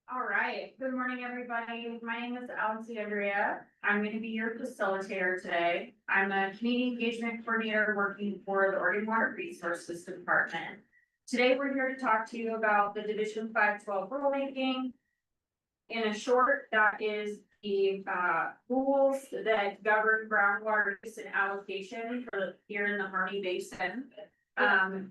All right, good morning, everybody. My name is Alexandria. I'm going to be your facilitator today. I'm a community engagement coordinator working for the Oregon Water Resources Department. Today, we're here to talk to you about the Division 512 rulemaking. In a short, that is the rules that govern groundwater use and allocation for here in the Harney Basin.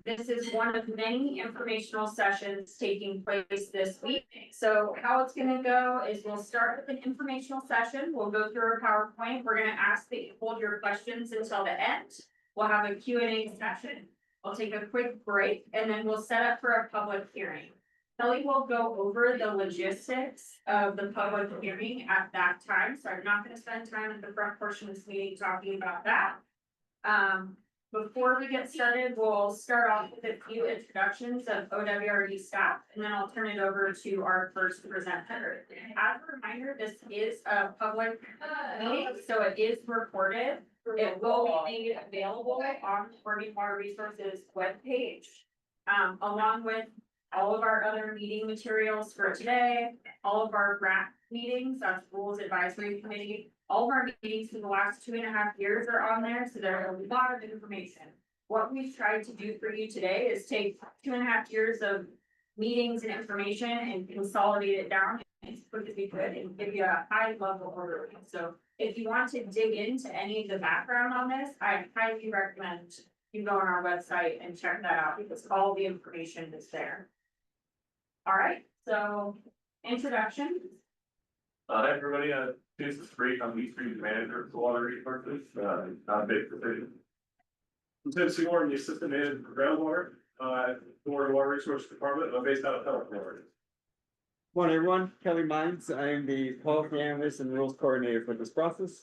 This is one of many informational sessions taking place this week. So how it's gonna go is we'll start with an informational session. We'll go through our PowerPoint. We're gonna ask that you hold your questions until the end. We'll have a Q&A session. We'll take a quick break and then we'll set up for a public hearing. Kelly will go over the logistics of the public hearing at that time, so I'm not gonna spend time at the front portion of this meeting talking about that. Before we get started, we'll start off with a few introductions of OWRD staff, and then I'll turn it over to our first presenter. As a reminder, this is a public meeting, so it is recorded. It will be made available on the Oregon Water Resources webpage, along with all of our other meeting materials for today, all of our RAC meetings, that's Rules Advisory Committee. All of our meetings for the last 2.5 years are on there, so there are a lot of information. What we've tried to do for you today is take 2.5 years of meetings and information and consolidate it down as quick as we could and give you a high level overview. So if you want to dig into any of the background on this, I highly recommend you go on our website and check that out because all the information is there. All right, so introduction. Hi, everybody. This is Frank. I'm the Street Manager for Water Resources. Not a big position. I'm Tim Seymour, I'm the Assistant Manager for Groundwater, the Oregon Water Resources Department. I'm based out of California. Morning, everyone. Kelly Mines. I am the policy analyst and rules coordinator for this process.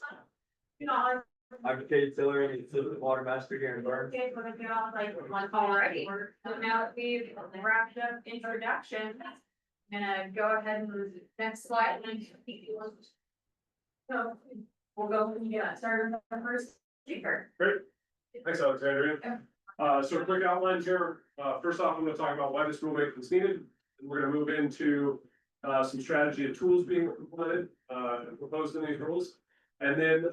I'm Kate Tiller, the assistant water master here in Burns. Okay, we're gonna get off like one already. So now that we've wrapped up introduction, I'm gonna go ahead and move next slide. So we'll go and get started with the first speaker. Great. Thanks, Alexandria. So a quick outline here. First off, I'm going to talk about why this rulemaking is needed. And we're going to move into some strategy and tools being implemented and proposed in these rules. And then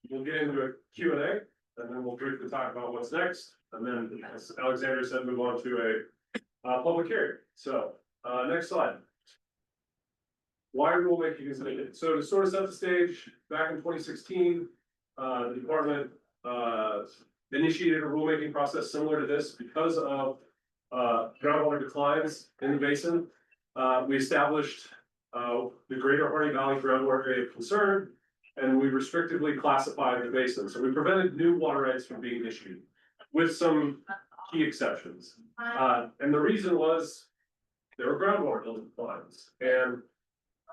we'll get into a Q&A, and then we'll briefly talk about what's next. And then, as Alexandria said, move on to a public hearing. So next slide. Why rulemaking is needed? So to sort of set the stage, back in 2016, the department initiated a rulemaking process similar to this because of groundwater declines in the basin. We established the Greater Harney Valley groundwater area of concern, and we restrictively classified the basin. So we prevented new water rights from being issued, with some key exceptions. And the reason was there were groundwater declines. And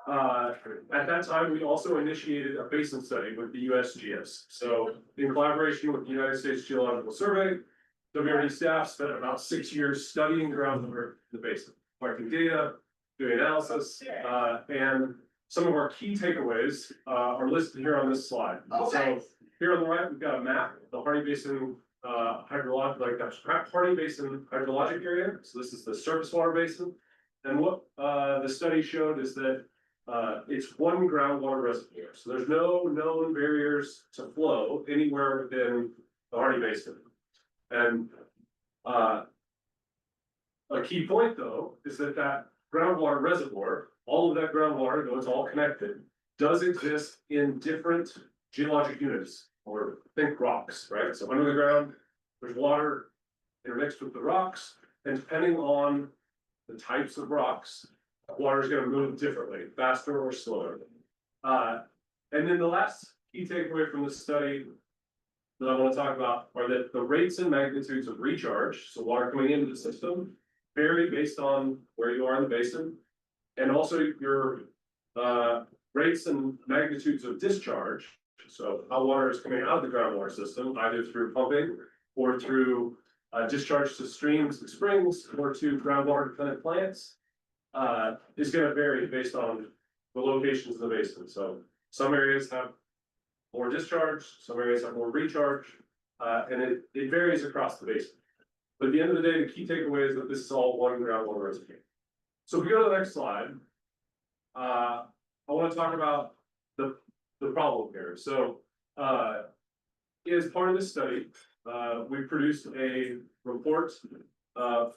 at that time, we also initiated a basin study with the USGS. So in collaboration with the United States Geological Survey, WRD staff spent about 6 years studying groundwater in the basin, collecting data, doing analysis, and some of our key takeaways are listed here on this slide. So here on the right, we've got a map of the Harney Basin Harney Basin hydrologic area. So this is the surface water basin. And what the study showed is that it's one groundwater reservoir. So there's no known barriers to flow anywhere within the Harney Basin. And a key point though, is that that groundwater reservoir, all of that groundwater, though it's all connected, does exist in different geologic units, or think rocks, right? So under the ground, there's water intermixed with the rocks, and depending on the types of rocks, water is going to move differently, faster or slower. And then the last key takeaway from this study that I want to talk about are that the rates and magnitudes of recharge, so water coming into the system, vary based on where you are in the basin, and also your rates and magnitudes of discharge, so how water is coming out of the groundwater system, either through pumping or through discharge to streams and springs or to groundwater dependent plants, is going to vary based on the locations in the basin. So some areas have more discharge, some areas have more recharge, and it varies across the basin. But at the end of the day, the key takeaway is that this is all one groundwater reservoir. So if we go to the next slide, I wanna talk about the problem here, so, as part of this study, we produced a report,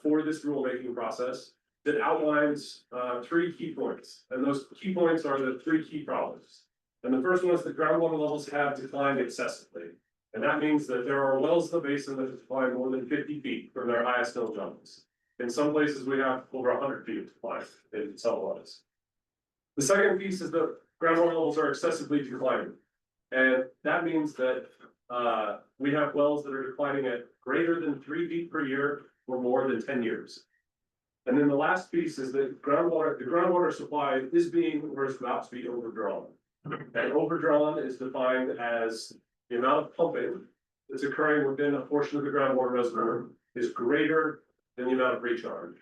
for this rulemaking process that outlines, three key points, and those key points are the three key problems. And the first one is that groundwater levels have declined excessively, and that means that there are wells in the basin that have declined more than 50 feet from their highest hill jumps. In some places, we have over 100 feet of decline in some wells. The second piece is that groundwater levels are excessively declining. And that means that, we have wells that are declining at greater than 3 feet per year for more than 10 years. And then the last piece is that the groundwater supply is being, or is about to be overdrawn. And overdrawn is defined as the amount of pumping that's occurring within a portion of the groundwater reservoir is greater than the amount of recharge.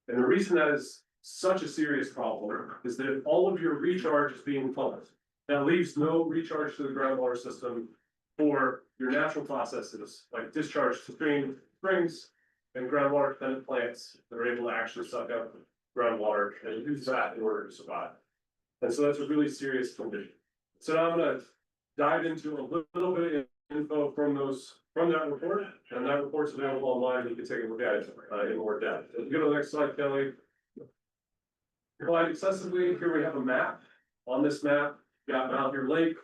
And the reason that is such a serious problem is that if all of your recharge is being pumped, that leaves no recharge to the groundwater system for your natural processes like discharge to springs and groundwater dependent plants that are able to actually suck up groundwater and use that in order to survive. And so that's a really serious condition. So now I'm gonna dive into a little bit of info from that report, and that report's available online. You can take a look at it in more depth. If you go to the next slide, Kelly. Decline excessively, here we have a map. On this map, you got Mount Deer Lake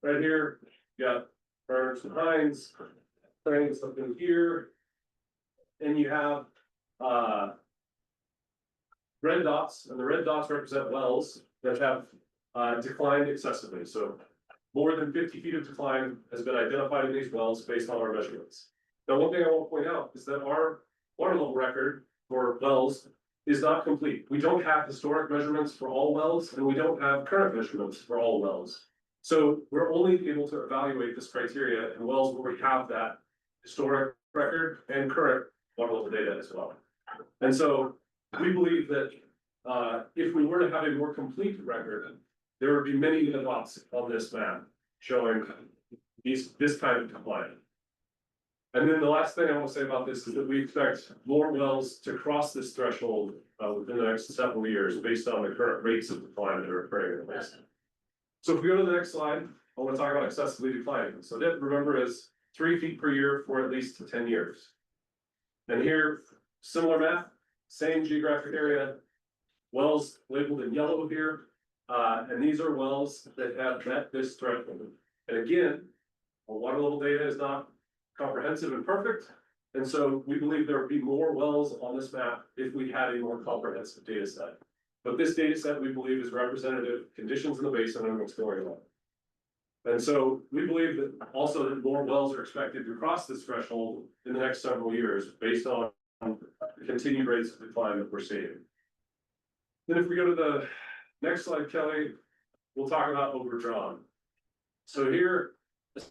right here, you got Berners and Hines, things up in here. And you have red dots, and the red dots represent wells that have declined excessively, so more than 50 feet of decline has been identified in these wells based on our measurements. Now, one thing I want to point out is that our water level record for wells is not complete. We don't have historic measurements for all wells, and we don't have current measurements for all wells. So we're only able to evaluate this criteria in wells where we have that historic record and current water level data as well. And so we believe that if we were to have a more complete record, there would be many dots on this map showing this kind of decline. And then the last thing I want to say about this is that we expect more wells to cross this threshold within the next several years based on the current rates of decline that are occurring in the basin. So if we go to the next slide, I want to talk about excessively declining. So that, remember, is 3 feet per year for at least 10 years. And here, similar map, same geographic area, wells labeled in yellow here. And these are wells that have met this threshold. And again, our water level data is not comprehensive and perfect. And so we believe there would be more wells on this map if we had a more comprehensive data set. But this data set, we believe, is representative of conditions in the basin and what's going on. And so we believe that also that more wells are expected to cross this threshold in the next several years based on the continued rates of decline that we're seeing. Then if we go to the next slide, Kelly, we'll talk about overdrawn. So here, as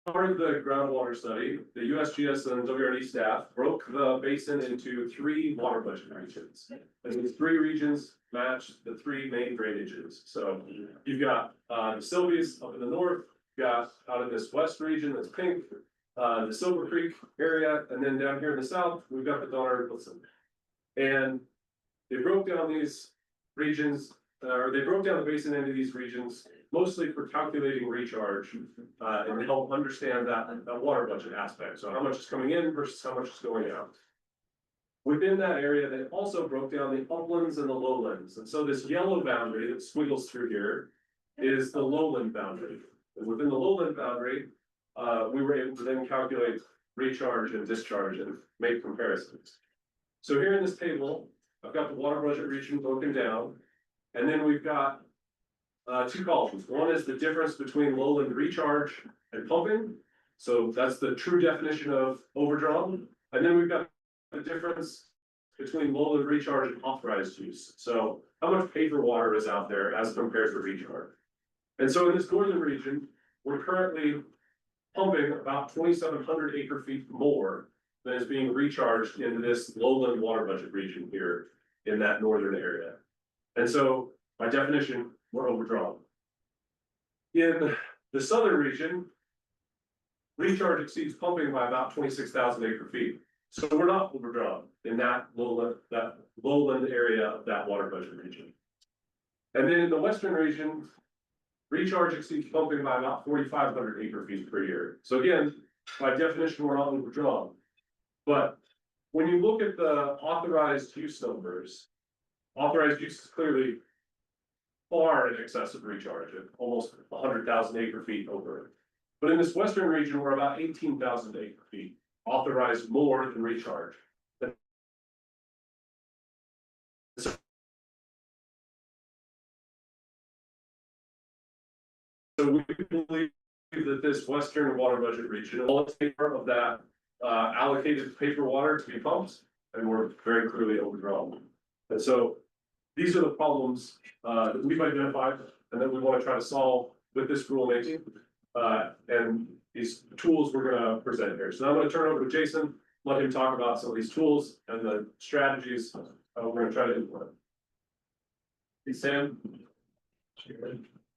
part of the groundwater study, the USGS and WRD staff broke the basin into 3 water budget regions. And these 3 regions match the 3 main drainages. So you've got the Sylvias up in the north, you've got out in this west region that's pink, the Silver Creek area, and then down here in the south, we've got the Donner Woodson. And they broke down these regions, or they broke down the basin into these regions, mostly for calculating recharge, and to help understand that water budget aspect. So how much is coming in versus how much is going out. Within that area, they also broke down the uplands and the lowlands. And so this yellow boundary that squiggles through here is the lowland boundary. And within the lowland boundary, we were able to then calculate recharge and discharge and make comparisons. So here in this table, I've got the water budget region broken down, and then we've got 2 columns. One is the difference between lowland recharge and pumping. So that's the true definition of overdrawn. And then we've got the difference between lowland recharge and authorized use. So how much paper water is out there as compared to recharge. And so in this northern region, we're currently pumping about 2,700 acre feet more than is being recharged into this lowland water budget region here in that northern area. And so by definition, we're overdrawn. In the southern region, recharge exceeds pumping by about 26,000 acre feet. So we're not overdrawn in that lowland area of that water budget region. And then in the western region, recharge exceeds pumping by about 4,500 acre feet per year. So again, by definition, we're not overdrawn. But when you look at the authorized use numbers, authorized use is clearly far in excess of recharge at almost 100,000 acre feet over it. But in this western region, we're about 18,000 acre feet, authorized more than recharge. So we believe that this western water budget region will take part of that allocated paper water to be pumped, and we're very clearly overdrawn. And so these are the problems that we've identified and that we want to try to solve with this rulemaking. And these tools we're gonna present here. So now I'm gonna turn it over to Jason, let him talk about some of these tools and the strategies we're gonna try to implement. Hey, Sam.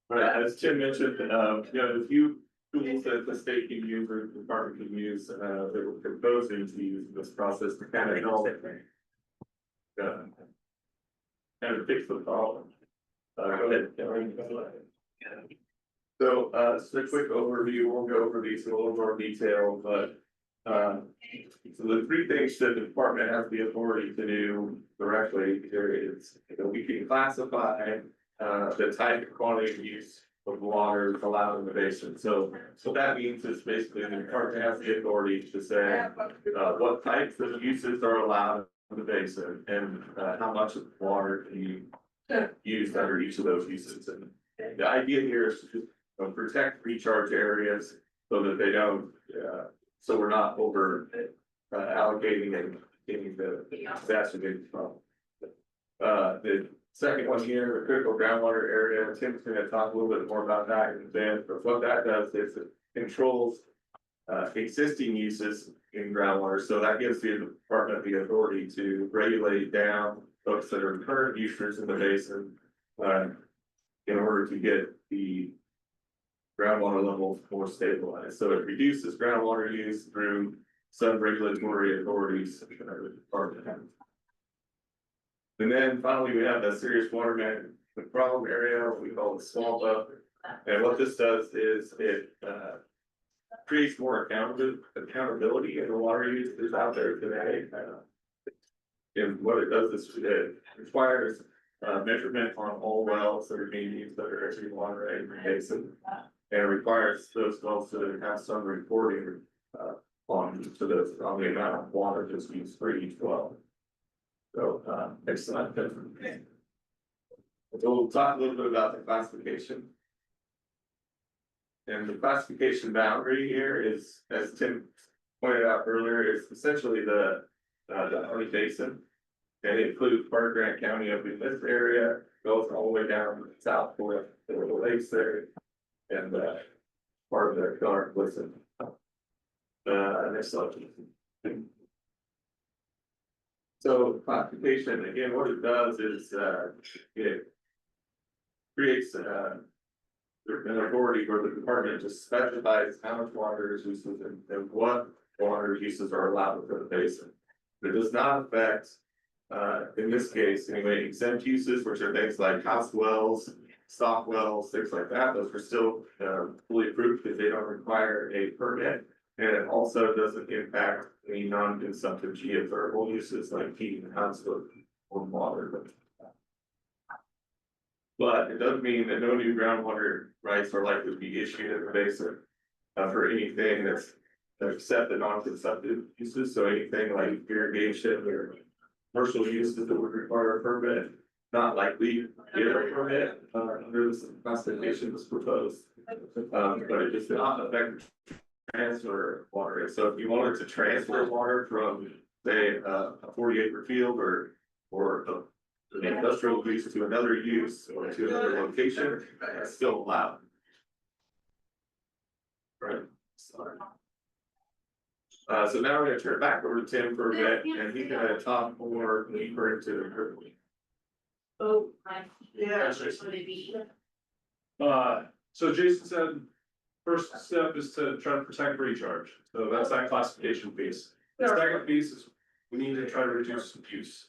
Right, as Tim mentioned, a few tools that the state can use or the department can use, that we're proposing to use in this process to kind of help. Kind of fix the problem. Go ahead, Karen. So, just a quick overview, we'll go over these in a little more detail, but. So the three things that the department has the authority to do directly, there is, we can classify. The type and quantity of use of water allowed in the basin. So what that means is basically the department has the authority to say, what types of uses are allowed in the basin and, how much of the water can you use under each of those uses. And the idea here is to protect recharge areas so that they don't, so we're not over allocating and getting the exacerbated problem. The second one here, the critical groundwater area, Tim's gonna talk a little bit more about that in a bit, but what that does is it controls existing uses in groundwater, so that gives the department the authority to regulate down folks that are current users in the basin in order to get the groundwater levels more stabilized. So it reduces groundwater use through some regulatory authorities in our department. And then finally, we have the serious water management problem area, we call it SWAMPA. And what this does is it creates more accountability in the water use that's out there today. And what it does is it requires measurement on all wells that are being used that are entering water in the basin. And it requires those wells to have some reporting on to those on the amount of water that's used for each well. So, excellent. So we'll talk a little bit about the classification. And the classification boundary here is, as Tim pointed out earlier, is essentially the Harney Basin. And it includes part of Grant County up in this area, goes all the way down to the south to the lakes there. And part of their dark listen. Next slide. So classification, again, what it does is it creates an authority for the department to specify how much water is used and what water uses are allowed within the basin. It does not affect, in this case, anyway, exempt uses, which are things like house wells, stock wells, things like that. Those are still fully approved because they don't require a permit. And it also doesn't impact any non-consumptive geothermal uses like heating the house or water. But it does mean that no new groundwater rights are likely to be issued in the basin for anything that's except the non-consumptive uses. So anything like irrigation or commercial uses that would require a permit, not likely to get a permit under this classification that's proposed. But it does not affect transfer of water. So if you wanted to transfer water from, say, a 40-acre field or an industrial use to another use or to another location, that's still allowed. Right. Sorry. So now we're gonna turn it back over to Tim for a bit, and he's gonna talk more deeper into the curriculum. Oh, Yeah. would it be? So Jason said, first step is to try to protect recharge, so that's that classification piece. The second piece is we need to try to reduce use.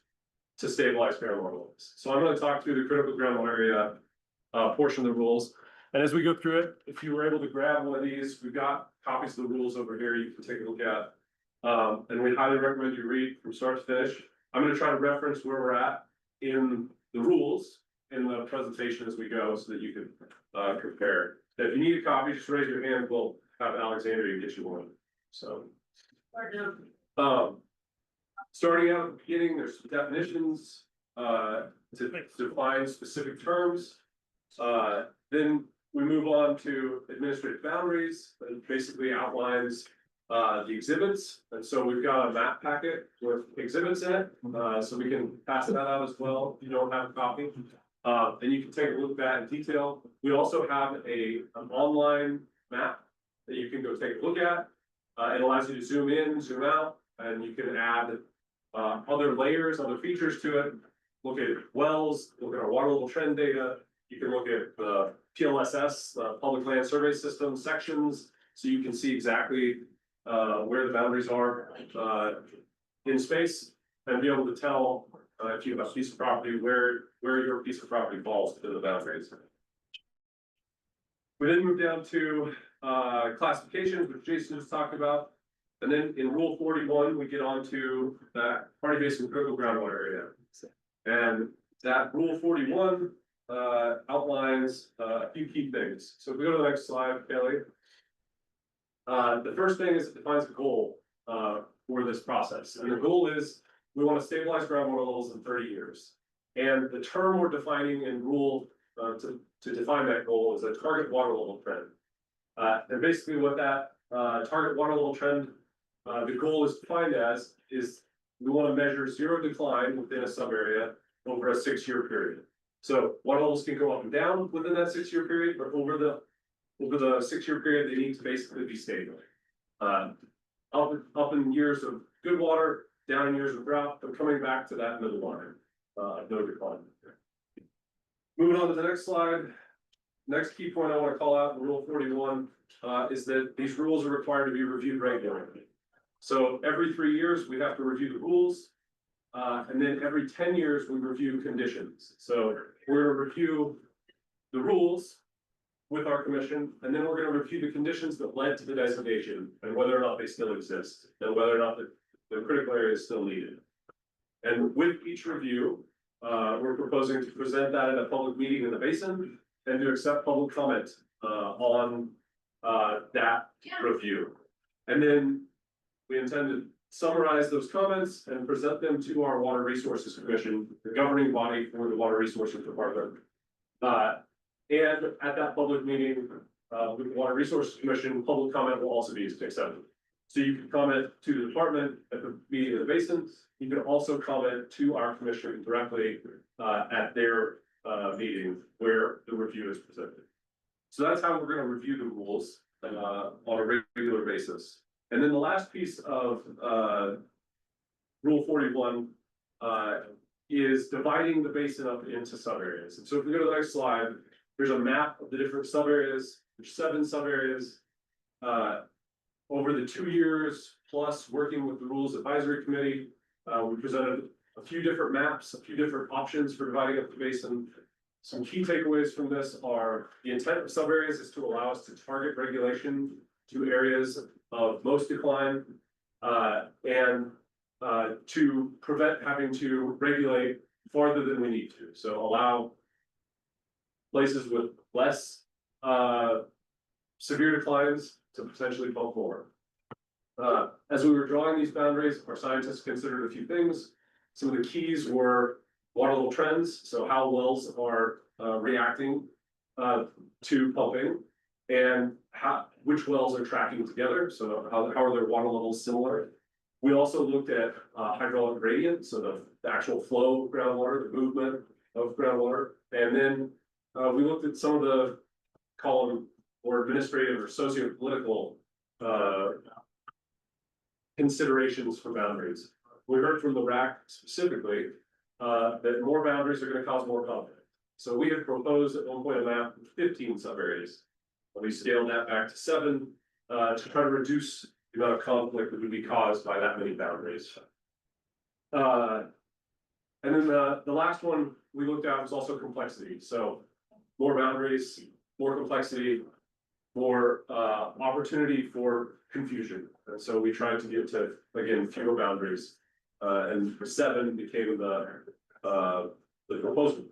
to stabilize groundwater levels. So I'm gonna talk through the critical groundwater area portion of the rules. And as we go through it, if you were able to grab one of these, we've got copies of the rules over here you can take a look at. And we highly recommend you read from start to finish. I'm gonna try to reference where we're at in the rules in the presentation as we go so that you can compare. If you need a copy, just raise your hand, we'll have Alexandria get you one, so. Starting out at the beginning, there's some definitions, to define specific terms. Then we move on to administrative boundaries, that basically outlines the exhibits. And so we've got a map packet with exhibits in it, so we can pass that out as well, if you don't have a copy. And you can take a look at that in detail. We also have an online map that you can go take a look at. It allows you to zoom in, zoom out, and you can add other layers, other features to it. Look at wells, look at our water level trend data. You can look at the PLSS, the Public Land Survey System sections, so you can see exactly where the boundaries are in space, and be able to tell if you have a piece of property, where your piece of property falls to the boundaries. We then move down to classifications, which Jason just talked about. And then in Rule 41, we get onto that Hardy Basin critical groundwater area. And that Rule 41 outlines a few key things. So if we go to the next slide, Kelly. The first thing is it defines a goal for this process. And the goal is we want to stabilize groundwater levels in 30 years. And the term we're defining in rule to define that goal is a target water level trend. And basically what that target water level trend, the goal is defined as is we want to measure zero decline within a sub area over a 6-year period. So water levels can go up and down within that 6-year period, but over the 6-year period, they need to basically be stable. Up in years of good water, down in years of drought, but coming back to that middle line, no decline. Moving on to the next slide. Next key point I want to call out in Rule 41 is that these rules are required to be reviewed regularly. So every 3 years, we have to review the rules. And then every 10 years, we review conditions. So we're gonna review the rules with our commission, and then we're gonna review the conditions that led to the designation and whether or not they still exist, and whether or not the critical area is still needed. And with each review, we're proposing to present that in a public meeting in the basin and to accept public comment on that review. And then we intend to summarize those comments and present them to our Water Resources Commission, the governing body for the Water Resources Department. And at that public meeting with the Water Resources Commission, public comment will also be accepted. So you can comment to the department at the meeting of the basin. You can also comment to our commission directly at their meeting where the review is presented. So that's how we're going to review the rules on a regular basis. And then the last piece of Rule 41 is dividing the basin up into sub areas. And so if we go to the next slide, there's a map of the different sub areas. There's 7 sub areas. Over the 2 years plus working with the Rules Advisory Committee, we presented a few different maps, a few different options for dividing up the basin. Some key takeaways from this are the intent of sub areas is to allow us to target regulation to areas of most decline and to prevent having to regulate farther than we need to. So allow places with less severe declines to potentially pump more. As we were drawing these boundaries, our scientists considered a few things. Some of the keys were water level trends, so how wells are reacting to pumping, and which wells are tracking together, so how are their water levels similar. We also looked at hydraulic gradient, so the actual flow of groundwater, the movement of groundwater, and then we looked at some of the column or administrative or socio-political considerations for boundaries. We heard from the RAC specifically that more boundaries are going to cause more conflict. So we had proposed at one point a map of 15 sub areas. We scaled that back to 7 to try to reduce the amount of conflict that would be caused by that many boundaries. And then the last one we looked at was also complexity, so more boundaries, more complexity, more opportunity for confusion. And so we tried to get to, again, fewer boundaries. And 7 became the proposal.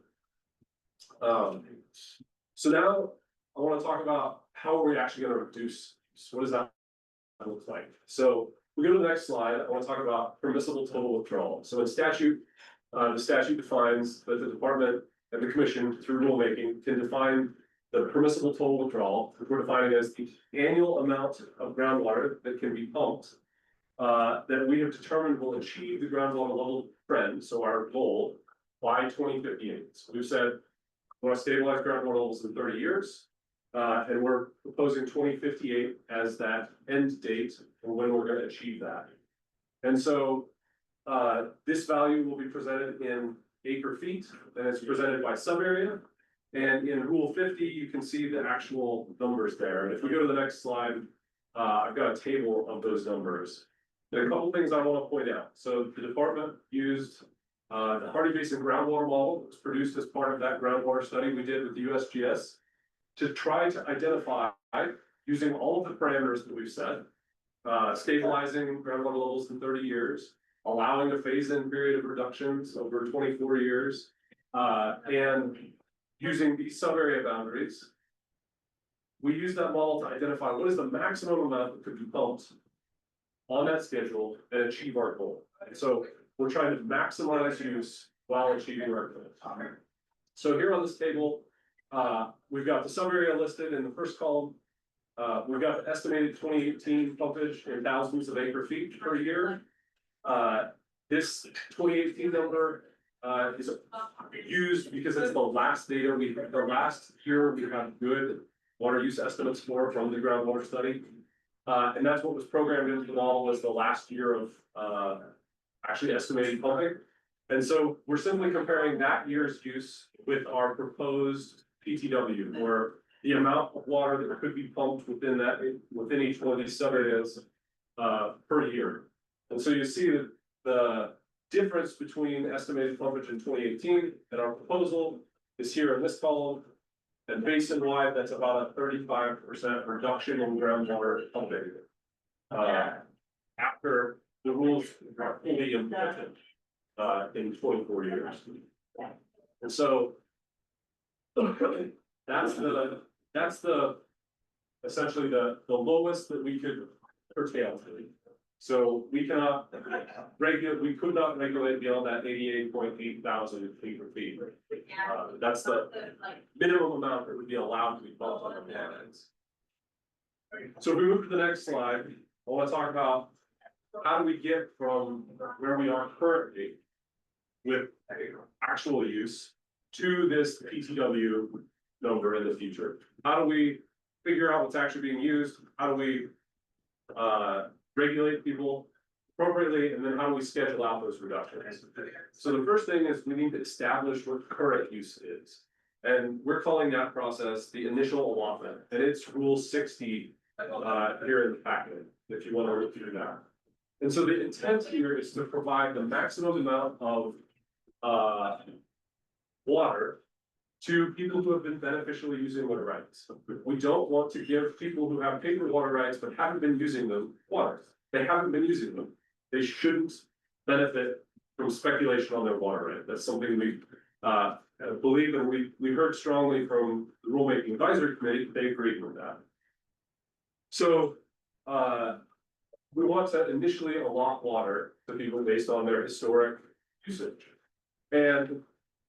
So now I want to talk about how are we actually going to reduce, so what does that look like? So we go to the next slide, I want to talk about permissible total withdrawal. So in statute, the statute defines that the department and the commission through rulemaking can define the permissible total withdrawal, which we're defining as the annual amount of groundwater that can be pumped. That we have determined will achieve the groundwater level trend, so our goal by 2058. So we've said, we want to stabilize groundwater levels in 30 years. And we're proposing 2058 as that end date for when we're gonna achieve that. And so, this value will be presented in acre feet, and it's presented by sub area. And in Rule 50, you can see the actual numbers there. And if we go to the next slide, I've got a table of those numbers. There are a couple things I want to point out. So the department used the Hardy Basin groundwater model that was produced as part of that groundwater study we did with the USGS to try to identify, using all of the parameters that we've set, stabilizing groundwater levels in 30 years, allowing a phase-in period of reductions over 24 years, and using these sub-area boundaries. We use that model to identify what is the maximum amount that could be pumped on that schedule and achieve our goal. And so we're trying to maximize use while achieving our goal. So here on this table, we've got the sub-area listed in the first column. We've got the estimated 2018 pumpage in thousands of acre feet per year. This 2018 number is used because it's the last data the last year we have good water use estimates from the groundwater study. And that's what was programmed into the model was the last year of actually estimated pumping. And so we're simply comparing that year's use with our proposed PTW, or the amount of water that could be pumped within each one of these sub areas per year. And so you see that the difference between estimated pumpage in 2018 and our proposal is here in this column. And basin wide, that's about a 35% reduction in groundwater pumping. After the rules are fully implemented in 24 years. And so that's the essentially the lowest that we could curtail to. So we cannot regulate, we could not regulate beyond that 88.8 thousand acre feet. That's the minimum amount that would be allowed to be pumped on the plans. So if we move to the next slide, I want to talk about how do we get from where we are currently with actual use to this PTW number in the future. How do we figure out what's actually being used? How do we regulate people appropriately, and then how do we schedule out those reductions? So the first thing is we need to establish what current use is. And we're calling that process the initial allotment, and it's Rule 60 here in the packet, if you want to look through that. And so the intent here is to provide the maximum amount of water to people who have been beneficially using water rights. We don't want to give people who have paper water rights but haven't been using them water. They haven't been using them. They shouldn't benefit from speculation on their water right. That's something we believe, and we heard strongly from the rulemaking advisory committee. They agreed with that. So we want to initially allot water to people based on their historic usage. And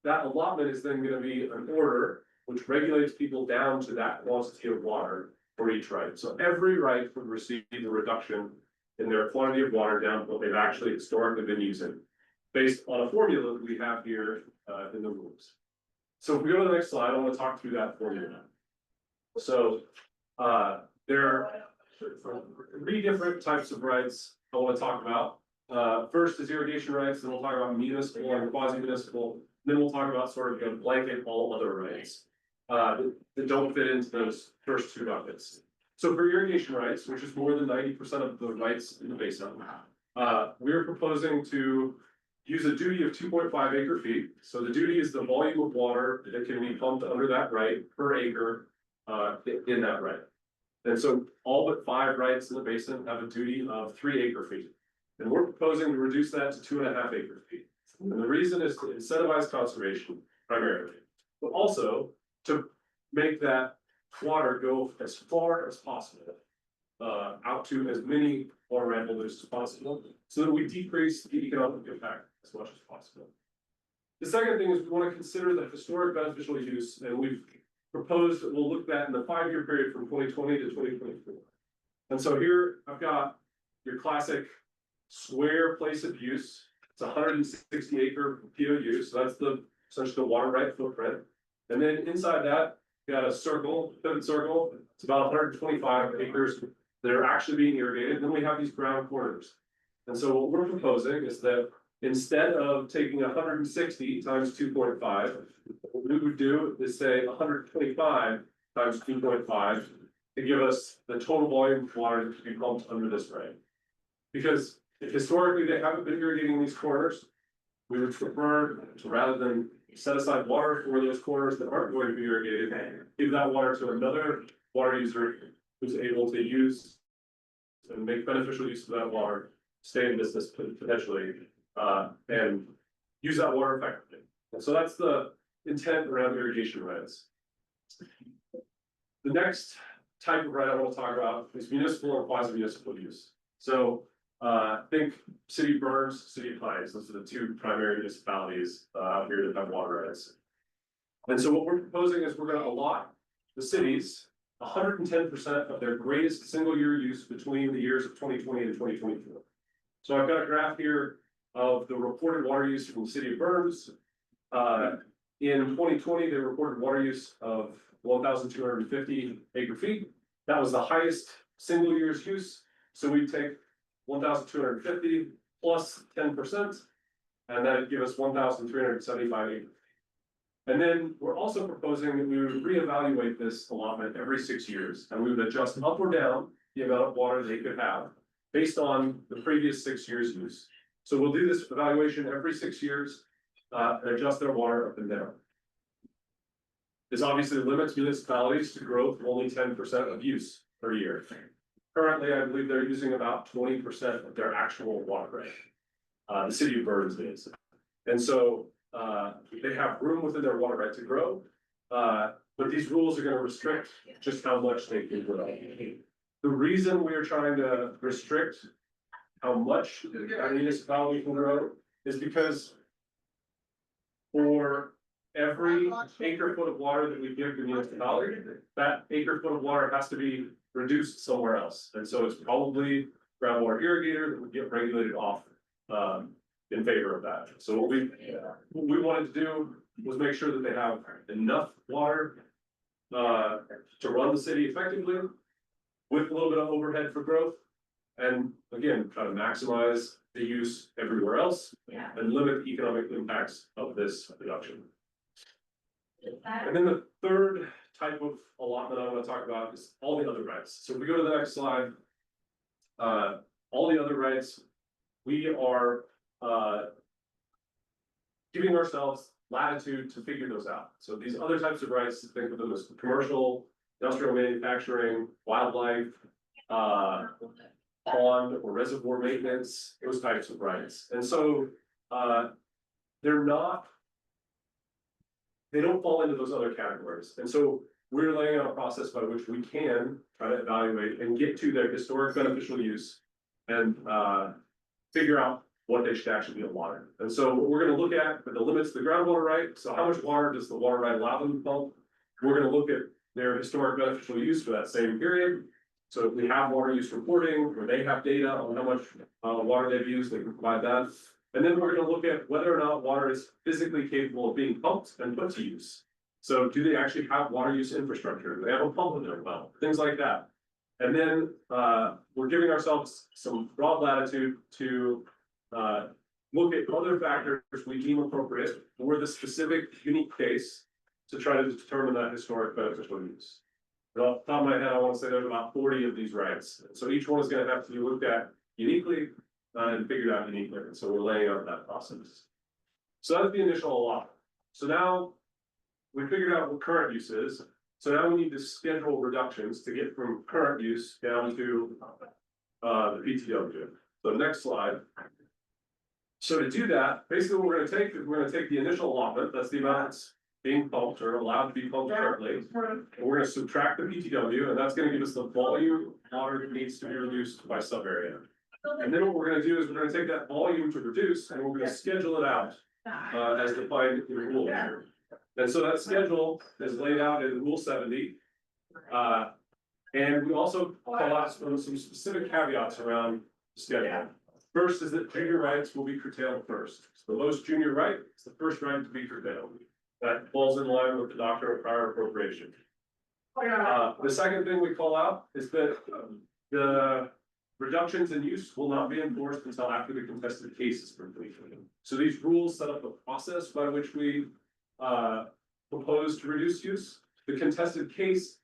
that allotment is then going to be an order which regulates people down to that quantity of water for each right. So every right would receive a reduction in their quantity of water down to what they've actually historically been using, based on a formula that we have here in the rules. So if we go to the next slide, I want to talk through that formula. So there are 3 different types of rights I want to talk about. First is irrigation rights, then we'll talk about municipal and quasi-municipal. Then we'll talk about sort of a blanket all other rights that don't fit into those first 2 buckets. So for irrigation rights, which is more than 90% of the rights in the basin, we're proposing to use a duty of 2.5 acre feet. So the duty is the volume of water that can be pumped under that right per acre, in that right. And so all but 5 rights in the basin have a duty of 3 acre feet. And we're proposing to reduce that to 2.5 acre feet. And the reason is to incentivize conservation primarily, but also to make that water go as far as possible. Out to as many water right holders as possible, so that we decrease the economic impact as much as possible. The second thing is we want to consider the historic beneficial use, and we've proposed that we'll look at that in the 5-year period from 2020 to 2024. And so here I've got your classic square place of use. It's 160 acre POU, so that's the essentially the water right footprint. And then inside that, you got a circle, pivot circle. It's about 125 acres that are actually being irrigated. Then we have these ground corners. And so what we're proposing is that instead of taking 160 times 2.5, what we would do is say 125 times 2.5 to give us the total volume of water that can be pumped under this right. Because if historically they haven't been irrigating these corners, we would prefer to, rather than set aside water for those corners that aren't going to be irrigated, give that water to another water user who's able to use and make beneficial use of that water, stay in business potentially, and use that water effectively. And so that's the intent around irrigation rights. The next type of right I want to talk about is municipal or quasi-municipal use. So think City of Burns, City of Pines, those are the 2 primary municipalities out here that have water rights. And so what we're proposing is we're going to allot the cities 110% of their greatest single year use between the years of 2020 and 2024. So I've got a graph here of the reported water use from the City of Burns. In 2020, they reported water use of 1,250 acre feet. That was the highest single year's use. So we take 1,250 plus 10%, and that would give us 1,375 acres. And then we're also proposing that we would reevaluate this allotment every 6 years, and we would adjust up or down the amount of water they could have based on the previous 6 years' use. So we'll do this evaluation every 6 years, and adjust their water up and down. This obviously limits municipalities to growth of only 10% of use per year. Currently, I believe they're using about 20% of their actual water right. The City of Burns is. And so they have room within their water right to grow. But these rules are going to restrict just how much they can grow. The reason we are trying to restrict how much a municipality can grow is because for every acre foot of water that we give the municipality, that acre foot of water has to be reduced somewhere else. And so it's probably groundwater irrigator that would get regulated off in favor of that. So what we wanted to do was make sure that they have enough water to run the city effectively with a little bit of overhead for growth. And again, try to maximize the use everywhere else and limit the economic impacts of this reduction. And then the third type of allotment I want to talk about is all the other rights. So if we go to the next slide, all the other rights, we are giving ourselves latitude to figure those out. So these other types of rights, think of them as commercial, industrial manufacturing, wildlife, pond or reservoir maintenance, those types of rights. And so they don't fall into those other categories. And so we're laying out a process by which we can try to evaluate and get to their historic beneficial use and figure out what they should actually be allotted. And so what we're going to look at the limits of the groundwater right. So how much water does the water right allow them to pump? We're going to look at their historic beneficial use for that same period. So if we have water use reporting, or they have data on how much water they've used, they can provide that. And then we're going to look at whether or not water is physically capable of being pumped and put to use. So do they actually have water use infrastructure? Do they have a pump in their well? Things like that. And then we're giving ourselves some broad latitude to look at other factors we deem appropriate for the specific unique case to try to determine that historic beneficial use. And off the top of my head, I want to say there's about 40 of these rights. So each one is going to have to be looked at uniquely and figured out unique limits, so we're laying out that process. So that's the initial allotment. So now we figured out what current use is, so now we need to schedule reductions to get from current use down to the PTW. So next slide. So to do that, basically what we're gonna take is we're gonna take the initial allotment, that's the amount that's being pumped or allowed to be pumped currently. And we're gonna subtract the PTW, and that's gonna give us the volume of water that needs to be reduced by sub area. And then what we're gonna do is we're gonna take that volume to reduce and we're gonna schedule it out as defined in rule here. And so that schedule is laid out in rule 70. And we also call out some specific caveats around the schedule. First is that junior rights will be curtailed first. So the most junior right is the first right to be curtailed. That falls in line with the doctrine of prior appropriation. The second thing we call out is that the reductions in use will not be enforced until after the contested case is complete. So these rules set up a process by which we propose to reduce use. The contested case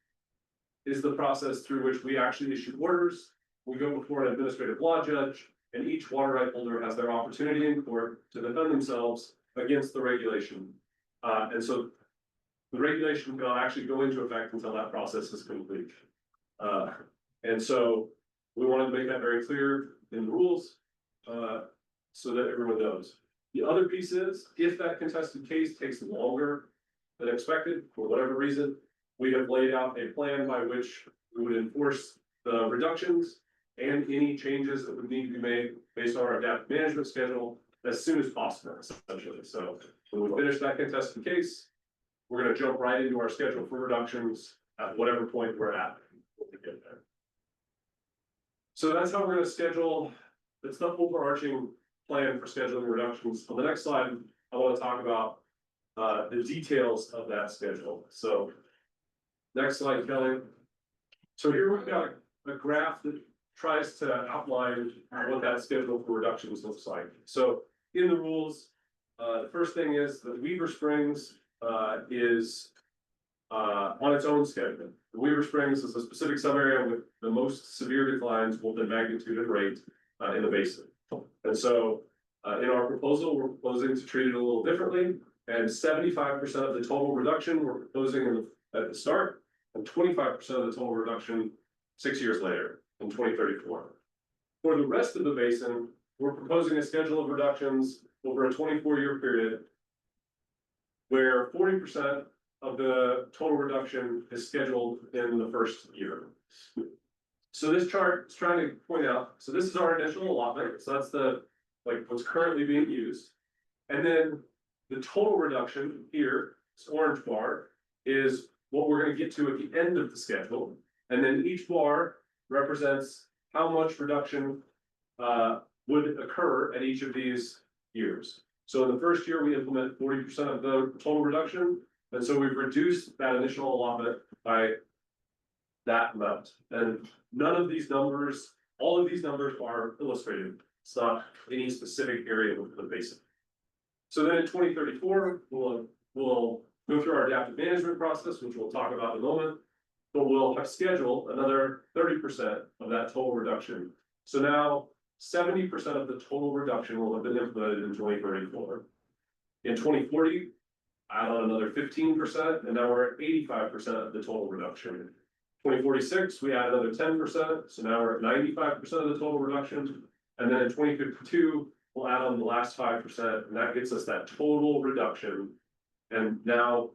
is the process through which we actually issue orders. We go before an administrative law judge, and each water right holder has their opportunity in court to defend themselves against the regulation. And so the regulation will actually go into effect until that process is complete. And so we wanted to make that very clear in the rules, so that everyone knows. The other piece is, if that contested case takes longer than expected, for whatever reason, we have laid out a plan by which we would enforce the reductions and any changes that would need to be made based on our adaptive management schedule as soon as possible, essentially. So when we finish that contested case, we're gonna jump right into our schedule for reductions at whatever point we're at. When we get there. So that's how we're gonna schedule, it's the overarching plan for scheduling reductions. On the next slide, I wanna talk about the details of that schedule. So next slide, Kelly. So here we've got a graph that tries to outline what that schedule for reductions looks like. So in the rules, the first thing is that Weaver Springs is on its own schedule. The Weaver Springs is a specific sub-area with the most severe declines, both in magnitude and rate, in the basin. And so in our proposal, we're proposing to treat it a little differently, and 75% of the total reduction we're proposing at the start, and 25% of the total reduction 6 years later in 2034. For the rest of the basin, we're proposing a schedule of reductions over a 24-year period, where 40% of the total reduction is scheduled in the first year. So this chart is trying to point out, so this is our initial allotment, so that's the, like, what's currently being used. And then the total reduction here, this orange bar, is what we're gonna get to at the end of the schedule. And then each bar represents how much reduction would occur at each of these years. So in the first year, we implement 40% of the total reduction, and so we've reduced that initial allotment by that amount. And none of these numbers, all of these numbers are illustrated. It's not any specific area of the basin. So then in 2034, we'll go through our adaptive management process, which we'll talk about in a moment. But we'll have scheduled another 30% of that total reduction. So now 70% of the total reduction will have been implemented in 2034. In 2040, add on another 15%, and now we're at 85% of the total reduction. 2046, we add another 10%, so now we're at 95% of the total reduction. And then in 2052, we'll add on the last 5%, and that gets us that total reduction. And now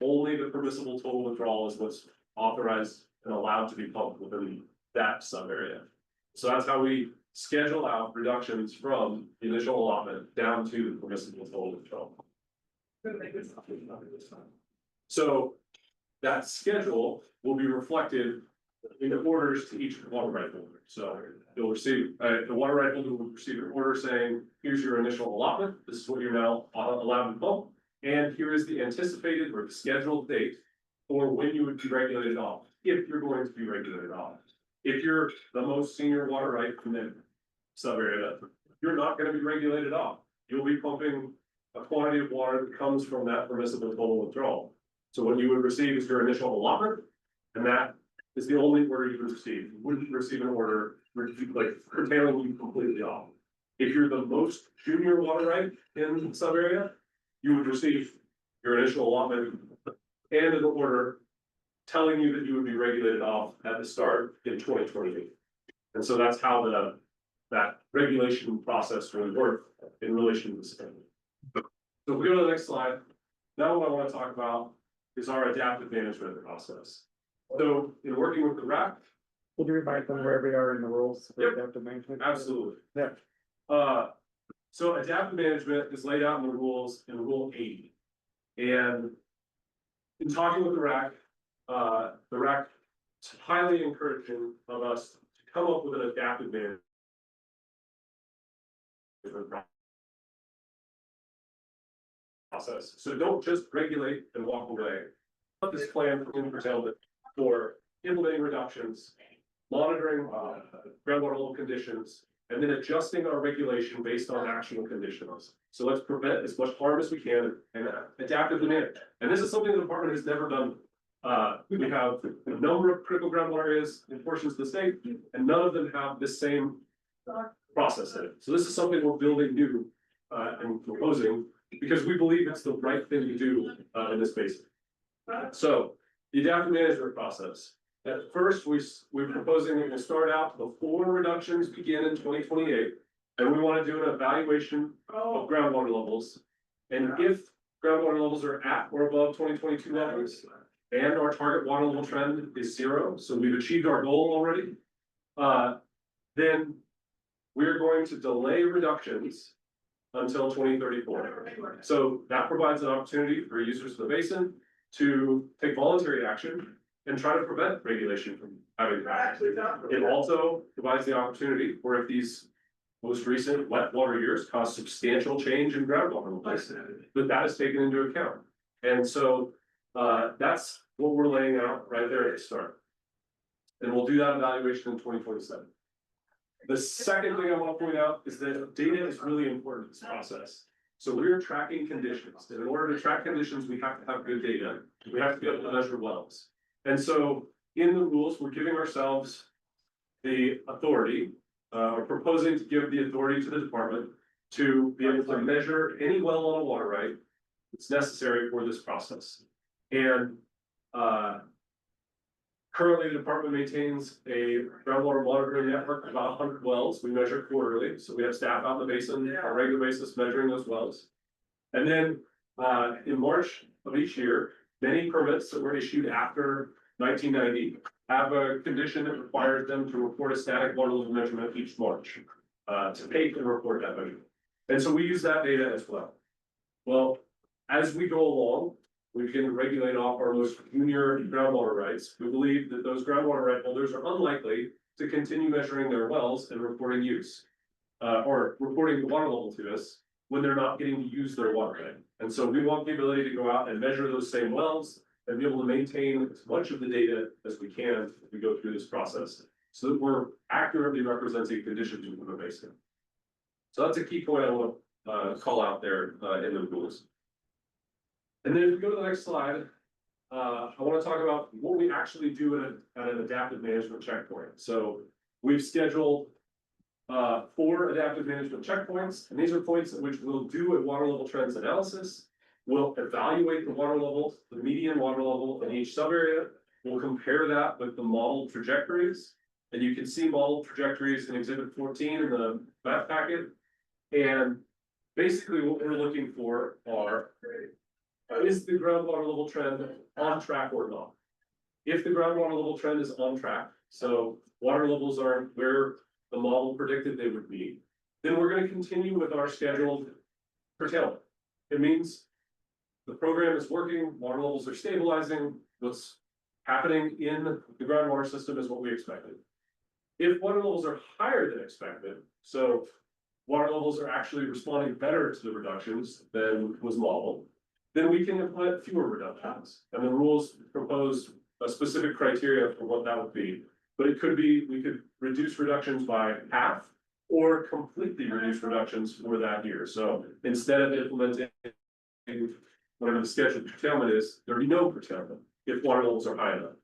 only the permissible total withdrawal is what's authorized and allowed to be pumped within that sub area. So that's how we schedule out reductions from the initial allotment down to the permissible total withdrawal. So that schedule will be reflected in the orders to each water right holder. So you'll receive, the water right holder will receive an order saying, here's your initial allotment, this is what you're now allowed to pump, and here is the anticipated or the scheduled date for when you would be regulated off, if you're going to be regulated off. If you're the most senior water right from the sub area, you're not gonna be regulated off. You'll be pumping a quantity of water that comes from that permissible total withdrawal. So what you would receive is your initial allotment, and that is the only order you would receive. You wouldn't receive an order like curtailing you completely off. If you're the most junior water right in the sub area, you would receive your initial allotment and an order telling you that you would be regulated off at the start in 2028. And so that's how that regulation process will work in relation to the state. So if we go to the next slide, now what I want to talk about is our adaptive management process. So in working with the RAC, Would you remind them where we are in the rules for Yep. adaptive management? absolutely. Yeah. So adaptive management is laid out in the rules in Rule 80. And in talking with the RAC is highly encouraging of us to come up with an adaptive management process. So don't just regulate and walk away. Put this plan for curtailment for implementing reductions, monitoring groundwater level conditions, and then adjusting our regulation based on actual conditions. So let's prevent as much harm as we can and adaptively manage. And this is something the department has never done. We have a number of critical groundwater areas in portions of the state, and none of them have this same process in it. So this is something we're building new and proposing because we believe it's the right thing to do in this basin. So the adaptive management process. At first, we're proposing that we'll start out before reductions begin in 2028. And we want to do an evaluation of groundwater levels. And if groundwater levels are at or above 2022 levels, and our target water level trend is 0, so we've achieved our goal already. Then we're going to delay reductions until 2034. So that provides an opportunity for users of the basin to take voluntary action and try to prevent regulation from having to happen. It also provides the opportunity for if these most recent wet water years cause substantial change in groundwater levels, that is taken into account. And so that's what we're laying out right there at the start. And we'll do that evaluation in 2027. The second thing I want to point out is that data is really important in this process. So we're tracking conditions. And in order to track conditions, we have to have good data. We have to be able to measure wells. And so in the rules, we're giving ourselves the authority, or proposing to give the authority to the department to be able to measure any well on a water right that's necessary for this process. And currently, the department maintains a groundwater monitoring network of about 100 wells. We measure quarterly, so we have staff out in the basin on a regular basis measuring those wells. And then in March of each year, many permits that were issued after 1990 have a condition that requires them to report a static water level measurement each March to take and report that measurement. And so we use that data as well. Well, as we go along, we can regulate off our most junior groundwater rights. We believe that those groundwater right holders are unlikely to continue measuring their wells and reporting use. Or reporting the water level to us when they're not getting to use their water right. And so we want the ability to go out and measure those same wells and be able to maintain as much of the data as we can as we go through this process. So that we're accurately representing conditions within the basin. So that's a key point I want to call out there in the rules. And then if we go to the next slide, I want to talk about what we actually do at an adaptive management checkpoint. So we've scheduled 4 adaptive management checkpoints, and these are points at which we'll do a water level trends analysis. We'll evaluate the water level, the median water level in each sub area. We'll compare that with the model trajectories. And you can see model trajectories in exhibit 14 in the map packet. And basically what we're looking for are, is the groundwater level trend on track or not? If the groundwater level trend is on track, so water levels are where the model predicted they would be, then we're going to continue with our scheduled curtailment. It means the program is working, water levels are stabilizing, what's happening in the groundwater system is what we expected. If water levels are higher than expected, so water levels are actually responding better to the reductions than was modeled, then we can implement fewer reductions. And the rules propose a specific criteria for what that would be. But it could be, we could reduce reductions by half or completely reduce reductions for that year. So instead of implementing whatever the scheduled curtailment is, there'd be no curtailment if water levels are high enough.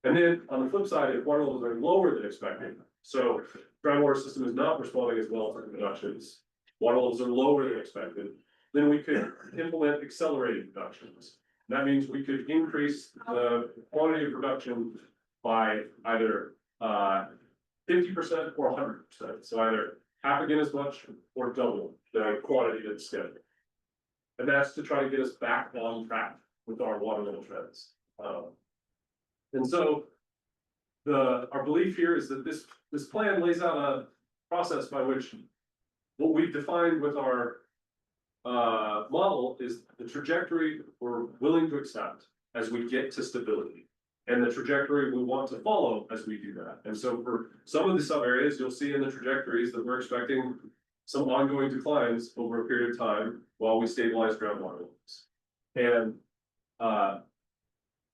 And then on the flip side, if water levels are lower than expected, so groundwater system is not responding as well to the reductions, water levels are lower than expected, then we could implement accelerated reductions. That means we could increase the quantity of production by either 50% or 100%. So either half again as much or double the quantity that's scheduled. And that's to try to get us back on track with our water level trends. And so our belief here is that this plan lays out a process by which what we've defined with our model is the trajectory we're willing to accept as we get to stability. And the trajectory we want to follow as we do that. And so for some of the sub areas, you'll see in the trajectories that we're expecting some ongoing declines over a period of time while we stabilize groundwater levels. And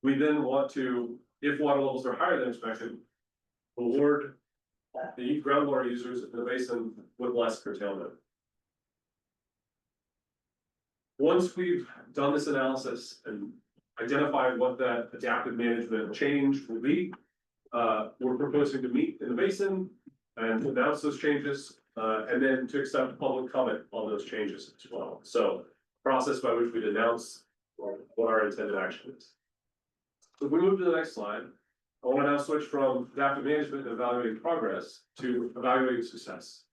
we then want to, if water levels are higher than expected, reward the groundwater users in the basin with less curtailment. Once we've done this analysis and identified what that adaptive management change will be, we're proposing to meet in the basin and to announce those changes, and then to accept public comment on those changes as well. So, process by which we'd announce what our intended action is. So if we move to the next slide, I want to now switch from adaptive management and evaluating progress to evaluating success.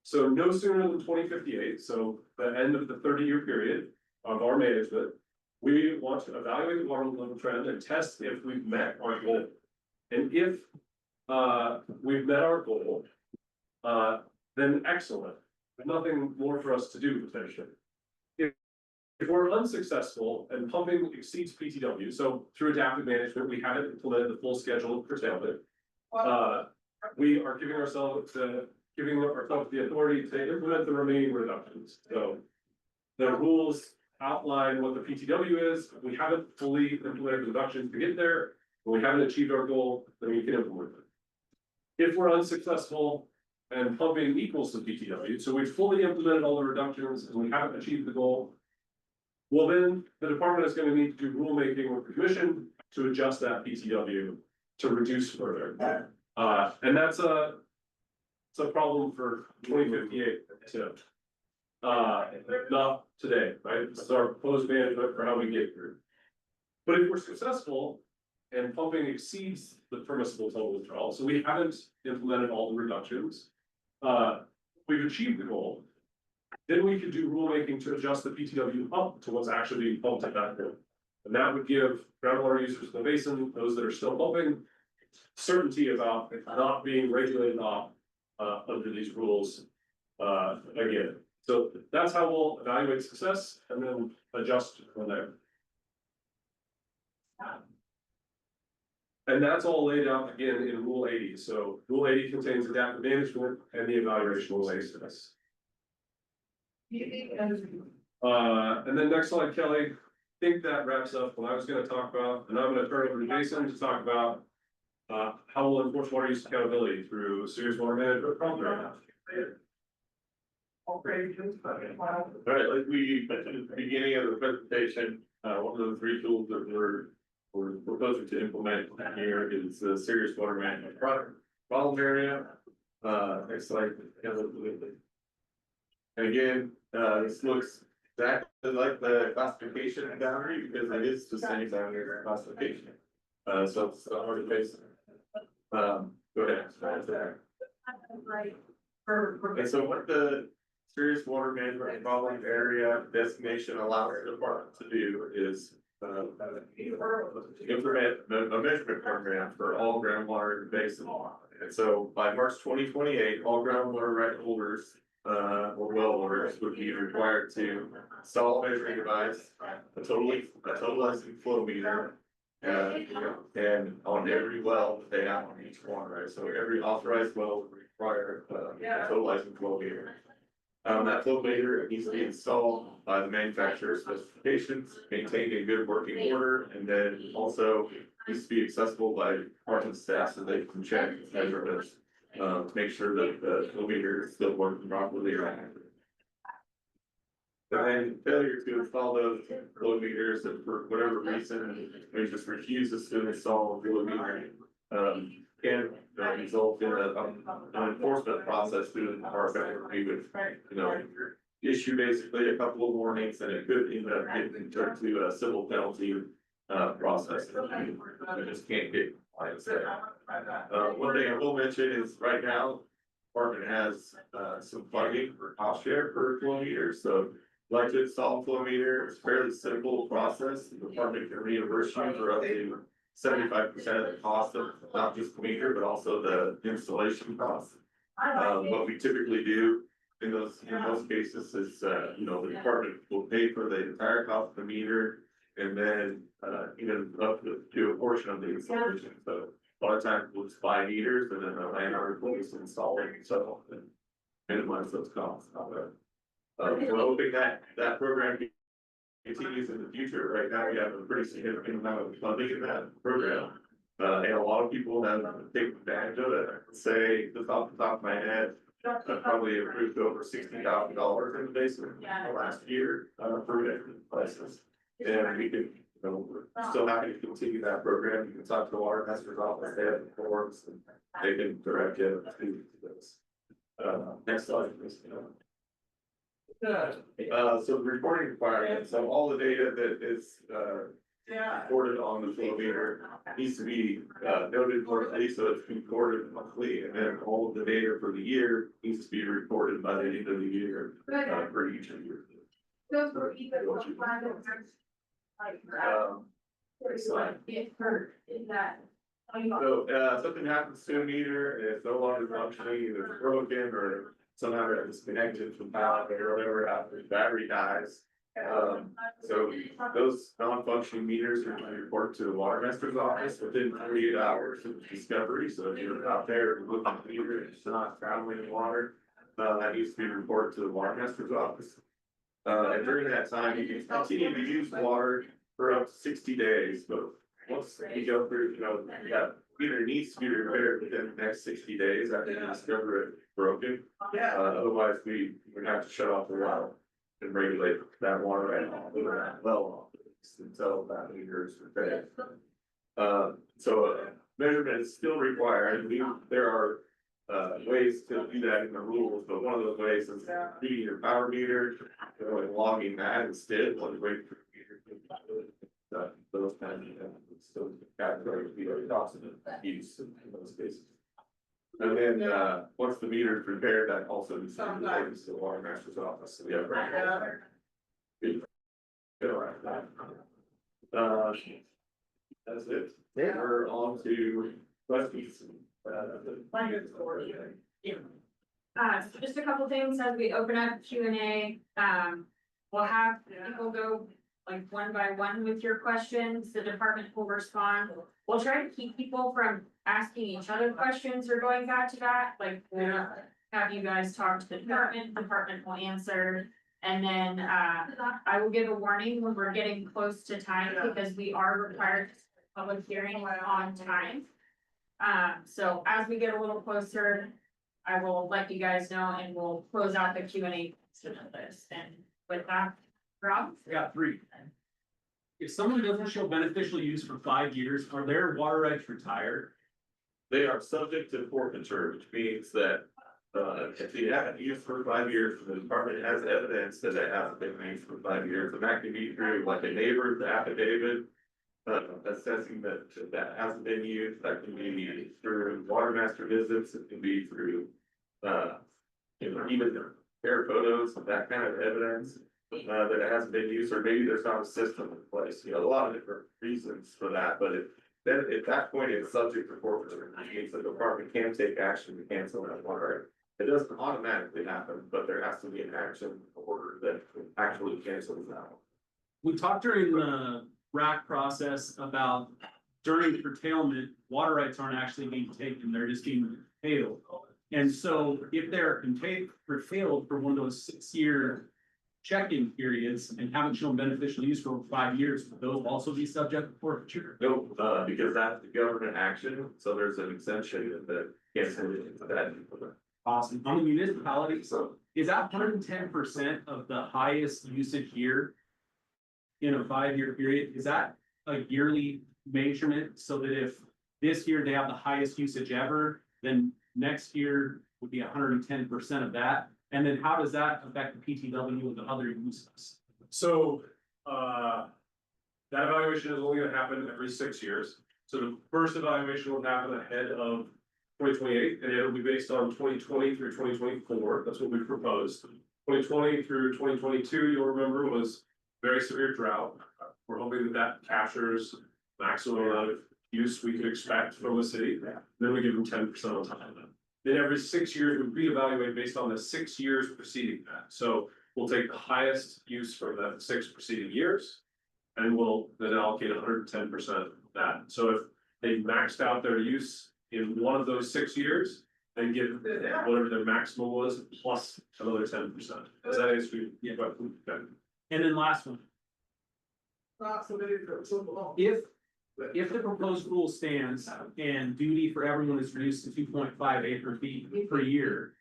So no sooner than 2058, so the end of the 30-year period of our management, we want to evaluate the water level trend and test if we've met our goal. And if we've met our goal, then excellent. There's nothing more for us to do potentially. If we're unsuccessful and pumping exceeds PTW, so through adaptive management, we haven't implemented the full schedule of curtailment. We are giving ourselves the authority to implement the remaining reductions. So the rules outline what the PTW is. We haven't fully implemented reductions to get there, but we haven't achieved our goal, then we can implement it. If we're unsuccessful and pumping equals to PTW, so we've fully implemented all the reductions and we haven't achieved the goal, well, then the department is going to need to do rulemaking with the commission to adjust that PTW to reduce further. And it's a problem for 2058 too. Not today, right? This is our proposed management for how we get through. But if we're successful and pumping exceeds the permissible total withdrawal, so we haven't implemented all the reductions, we've achieved the goal. Then we could do rulemaking to adjust the PTW up to what's actually being pumped at that point. And that would give groundwater users in the basin, those that are still pumping, certainty about not being regulated off under these rules again. So that's how we'll evaluate success and then adjust from there. And that's all laid out again in Rule 80. So Rule 80 contains adaptive management and the evaluation related to this. And then next slide, Kelly. I think that wraps up what I was going to talk about, and I'm going to turn it over to Jason to talk about how we'll enforce water use accountability through a serious water management program. All right, like we mentioned at the beginning of the presentation, one of the three tools that we're proposing to implement here is the serious water management problem area. Next slide. And again, this looks exactly like the classification boundary because it is the same boundary as classification. So it's already based. Go ahead. And so what the serious water management problem area designation allows the department to do is implement a measurement program for all groundwater in the basin. And so by March 2028, all groundwater right holders or well owners would be required to install a measuring device, a totalizing flow meter, and on every well that they have on each one, right? So every authorized well would require a totalizing flow meter. That flow meter needs to be installed by the manufacturer's specifications, maintained in good working order, and then also needs to be accessible by department staff so they can check measurements. Make sure that the flow meter is still working properly. And then failure to install those flow meters, and for whatever reason, they just refuses to install a flow meter. can result in an enforcement process through the department, where we would, you know, issue basically a couple of warnings, and it could end up getting turned to a civil penalty process. We just can't get compliance there. One thing I will mention is right now, department has some funding for cost share per flow meter, so like to install a flow meter, it's a fairly simple process. The department can reimburse you for up to 75% of the cost of not just the meter, but also the installation cost. What we typically do in most cases is, you know, the department will pay for the entire cost of the meter. And then, up to a portion of the installation, so a lot of times we'll just buy meters and then the landlord will just install it himself and minimize those costs. We're hoping that that program continues in the future. Right now, we have a pretty significant amount of funding in that program. And a lot of people have taken advantage of it. I'd say, just off the top of my head, I've probably approved over $60,000 in the basement last year, for different places. And we can, you know, we're still happy to continue that program. You can talk to the water master's office, they have the forms, and they can direct you to this. Next slide, please. So the reporting requirements, so all the data that is, recorded on the flow meter needs to be, noted monthly, so it's recorded monthly, and then all of the data for the year needs to be reported by the end of the year, for each year. Those were either. So, something happens to a meter, and it's no longer functioning, either it's broken or somehow it's disconnected from power or whatever, after the battery dies. So those non-functioning meters are going to report to the water master's office within 48 hours of discovery. So if you're out there looking at the meter and it's not traveling in water, that needs to be reported to the water master's office. And during that time, you can continue to use water for up to 60 days, but once you go through, you know, that meter needs to be repaired within the next 60 days after you discover it broken. Otherwise, we have to shut off the well and regulate that water and all of that well until that meter is repaired. So measurement is still required, and there are ways to do that in the rules, but one of those ways is reading your power meter, and logging that instead, while you wait for the meter. Those kind of, still calculate the cost of use in those cases. And then, once the meter is repaired, that also needs to be reported to the water master's office, so we have. That's it. We're on to questions. So just a couple things as we open up Q&A, we'll have people go like one by one with your questions, the department will respond. We'll try to keep people from asking each other questions or going back to that, like we'll have you guys talk to the department will answer. And then, I will give a warning when we're getting close to time, because we are required to start public hearing on time. So as we get a little closer, I will let you guys know and we'll close out the Q&A portion of this. And with that, Rob? I got 3. If someone doesn't show beneficial use for 5 years, are their water rights retired? They are subject to forfeiture, which means that, if you haven't used for 5 years, the department has evidence that it hasn't been used for 5 years, and that can be through like a neighbor's affidavit. Assessing that hasn't been used, that can be through water master visits, it can be through, even air photos, that kind of evidence. That it hasn't been used, or maybe there's not a system in place, a lot of different reasons for that, but then at that point, it's subject to forfeiture, which means the department can take action to cancel that water. It doesn't automatically happen, but there has to be an action order that actually cancels that. We talked during the RAC process about during curtailment, water rights aren't actually being taken, they're just being curtailed. And so if they're curtailed for one of those 6-year check-in periods and haven't shown beneficial use for 5 years, would those also be subject to forfeiture? No, because that's the government action, so there's an exemption that cancels that. Awesome. On the municipality, so is that 110% of the highest usage year in a 5-year period? Is that a yearly measurement so that if this year they have the highest usage ever, then next year would be 110% of that. And then how does that affect the PTW with the other uses? So, that evaluation is only gonna happen every 6 years. So the first evaluation will happen ahead of 2028, and it'll be based on 2020 through 2024. That's what we proposed. 2020 through 2022, you'll remember, was very severe drought. We're hoping that that captures maximum amount of use we could expect from the city. Then we give them 10% on top of that. Then every 6 years, we reevaluate based on the 6 years preceding that. So we'll take the highest use from the 6 preceding years. And we'll then allocate 110% of that. So if they maxed out their use in one of those 6 years, they get whatever their maximum was plus another 10%. Does that answer you? Yeah. Okay. And then last one. If the proposed rule stands and duty for everyone is reduced to 2.5 acre feet per year,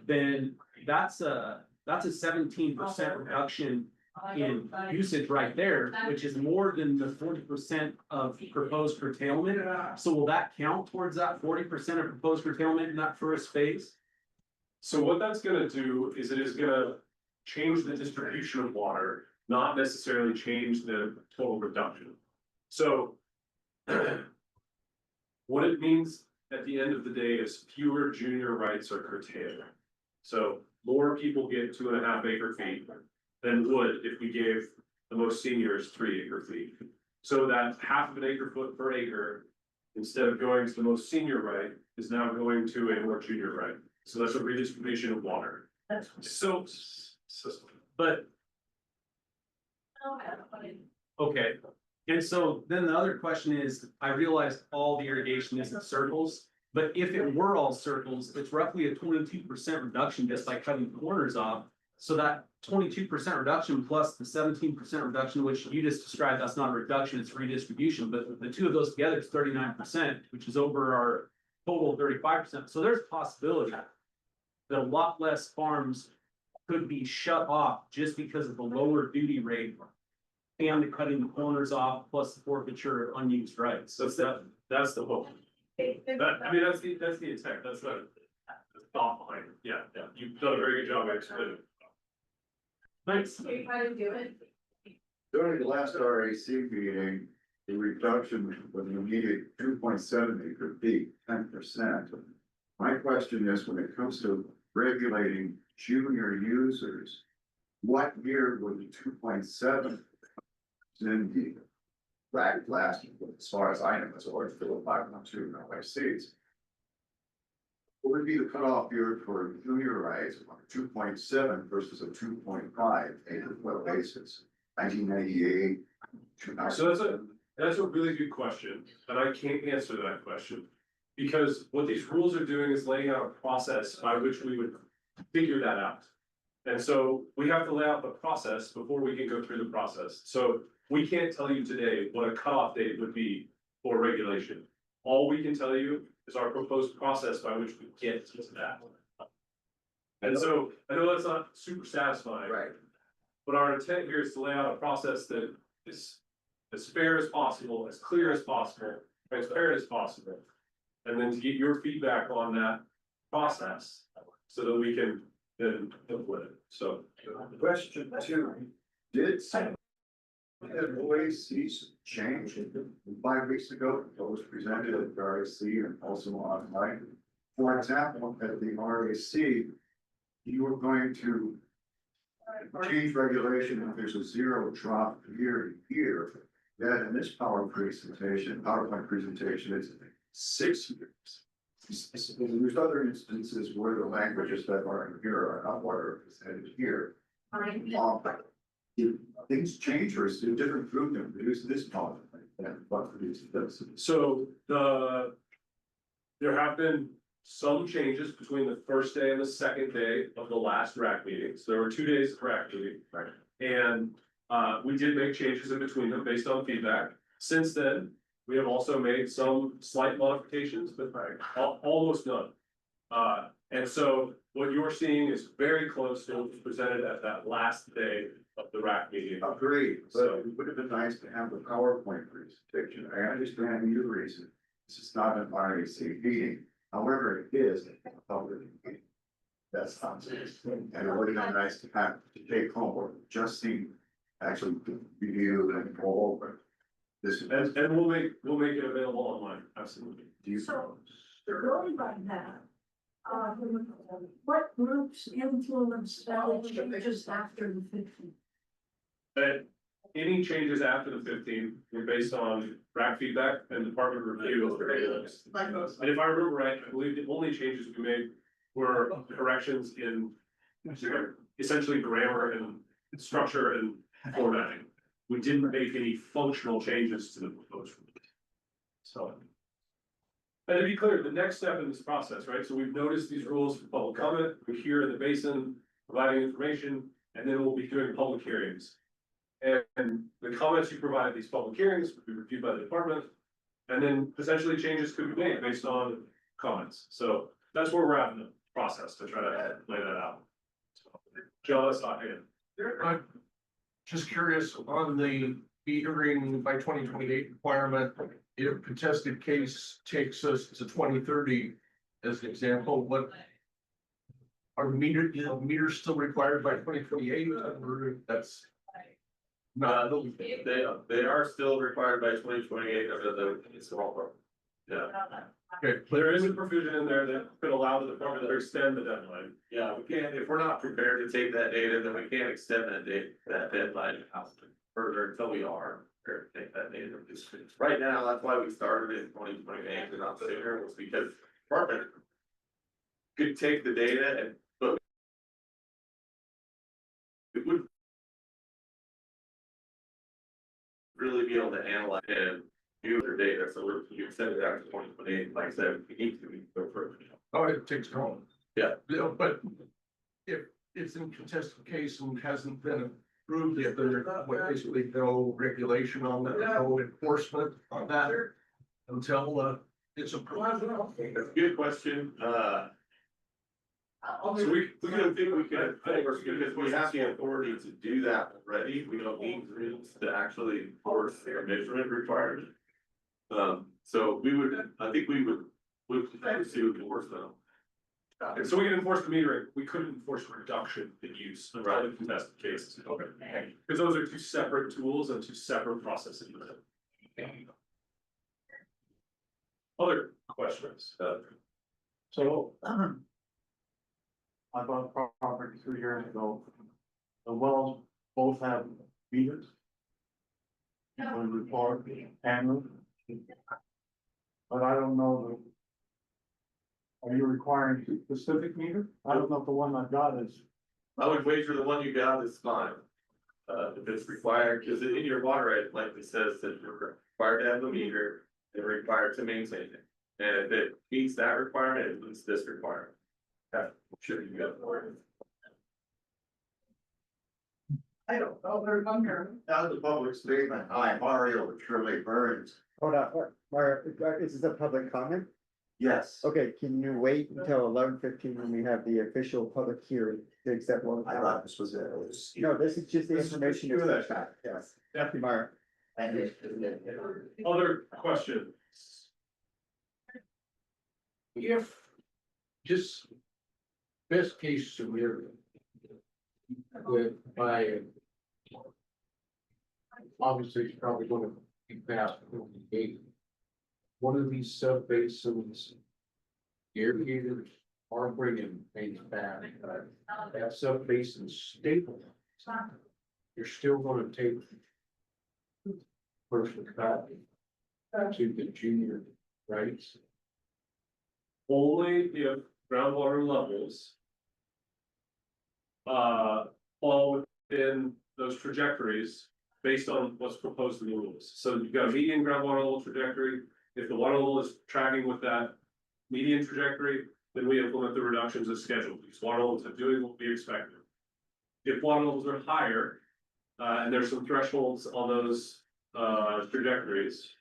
then that's a 17% reduction in usage right there, which is more than the 40% of proposed curtailment. So will that count towards that 40% of proposed curtailment in that first phase? So what that's gonna do is it is gonna change the distribution of water, not necessarily change the total reduction. So. What it means at the end of the day is fewer junior rights are curtailed. So more people get 2.5 acre feet than would if we gave the most seniors 3 acre feet. So that 1/2 acre foot per acre, instead of going to the most senior right, is now going to a more junior right. So that's a redistribution of water. So, But. Okay, and so then the other question is, I realize all the irrigation isn't circles, but if it were all circles, it's roughly a 22% reduction just by cutting corners off. So that 22% reduction plus the 17% reduction, which you just described, that's not a reduction, it's redistribution, but the two of those together is 39%, which is over our total 35%. So there's a possibility that a lot less farms could be shut off just because of the lower duty rate and the cutting the corners off, plus the forfeiture of unused rights. That's the hope. I mean, that's the intent, that's the thought behind it. Yeah, you've done a very good job explaining it. Thanks. During the last RAC meeting, the reduction was an immediate 2.7 acre feet, 10%. My question is, when it comes to regulating junior users, what year was the 2.7? In the last, as far as I know, it's always still 5.2 LICs. What would be the cutoff year for junior rights on a 2.7 versus a 2.5 acre foot basis? 1998. So that's a really good question, and I can't answer that question. Because what these rules are doing is laying out a process by which we would figure that out. And so we have to lay out the process before we can go through the process. So we can't tell you today what a cutoff date would be for regulation. All we can tell you is our proposed process by which we get to that. And so I know that's not super satisfying. Right. But our intent here is to lay out a process that is as fair as possible, as clear as possible, transparent as possible. And then to get your feedback on that process so that we can then implement it. So. Question 2, did some OACs change 5 weeks ago? It was presented at the RAC and also online. For example, at the RAC, you were going to change regulation if there's a 0 drop year to year. Yet in this PowerPoint presentation, it's 6 years. There's other instances where the languages that are in here are not what are presented here. If things change or is a different group that produce this policy and what produces this. So there have been some changes between the first day and the second day of the last RAC meeting. So there were 2 days of RAC meeting. Right. And we did make changes in between them based on feedback. Since then, we have also made some slight modifications, but almost none. And so what you're seeing is very close to what was presented at that last day of the RAC meeting. Agreed, but it would have been nice to have the PowerPoint presentation. I understand your reason. This is not an RAC meeting, however, it is a public meeting. That's not, and it would have been nice to have to take home, just see, actually review and go over. This is, And we'll make it available online, absolutely. do you? So, going by that, what groups influence spelling changes after the 15th? But any changes after the 15th were based on RAC feedback and department review of the data. And if I remember right, I believe the only changes we made were corrections in essentially grammar and structure and formatting. We didn't make any functional changes to the proposed rule. So. And to be clear, the next step in this process, right, so we've noticed these rules for public comment, we're here in the basin, providing information, and then we'll be doing public hearings. And the comments you provide at these public hearings will be reviewed by the department. And then potentially changes could be made based on comments. So that's where we're at in the process to try to lay that out. So, Joe, let's not again. I'm just curious on the metering by 2028 requirement, if contested case takes us to 2030 as an example, what are meters still required by 2028? That's not, They are still required by 2028 under the, it's all. Yeah, okay, There is a provision in there that could allow the department to extend the deadline. yeah, we can't, if we're not prepared to take that data, then we can't extend that date, that deadline out further until we are prepared to take that data. Right now, that's why we started in 2028 and not sooner, was because the department could take the data and, but it would really be able to analyze and view their data, so we can send it out to 2028, like I said, we need to go further. oh, it takes time. Yeah. But if it's in contested case and hasn't been approved yet, there's basically no regulation on that, no enforcement on that until it's approved. That's a good question, so we don't think we can, because we have the authority to do that already, we don't need rules to actually enforce their measurement requirement. So we would, I think we would pursue enforcement. And so we can enforce the metering, we couldn't enforce reduction in use of other contested cases. Okay. Because those are two separate tools and two separate processes. Other questions? So. I bought property 3 years ago. The wells both have meters. One report and. But I don't know the. Are you requiring a specific meter? I don't know if the one I got is. I would wager the one you got is fine. If it's required, because in your water right, likely says that you're required to have a meter, and required to maintain it. And if it meets that requirement, it meets this requirement. That should be good for it. I don't know, they're under. That was a public statement. Hi, Mario Shirley Burns. Hold on, Mario, is this a public comment? Yes. Okay, can you wait until 11:15 when we have the official public hearing to accept one? I thought this was it. No, this is just the This is information. true, that's- that's right. Yes, thank you, Mario. Other questions? If just best case scenario. With by. Obviously, it's probably gonna be past 28. One of these sub basins. Irrigators are bringing things back, that sub basin stable. You're still gonna take. Person cut. To the junior, right? Only if groundwater levels. Fall within those trajectories based on what's proposed in the rules. So you've got a median groundwater level trajectory. If the water level is tracking with that median trajectory, then we implement the reductions as scheduled. These water levels are doing what we expected. If water levels are higher, and there's some thresholds on those trajectories.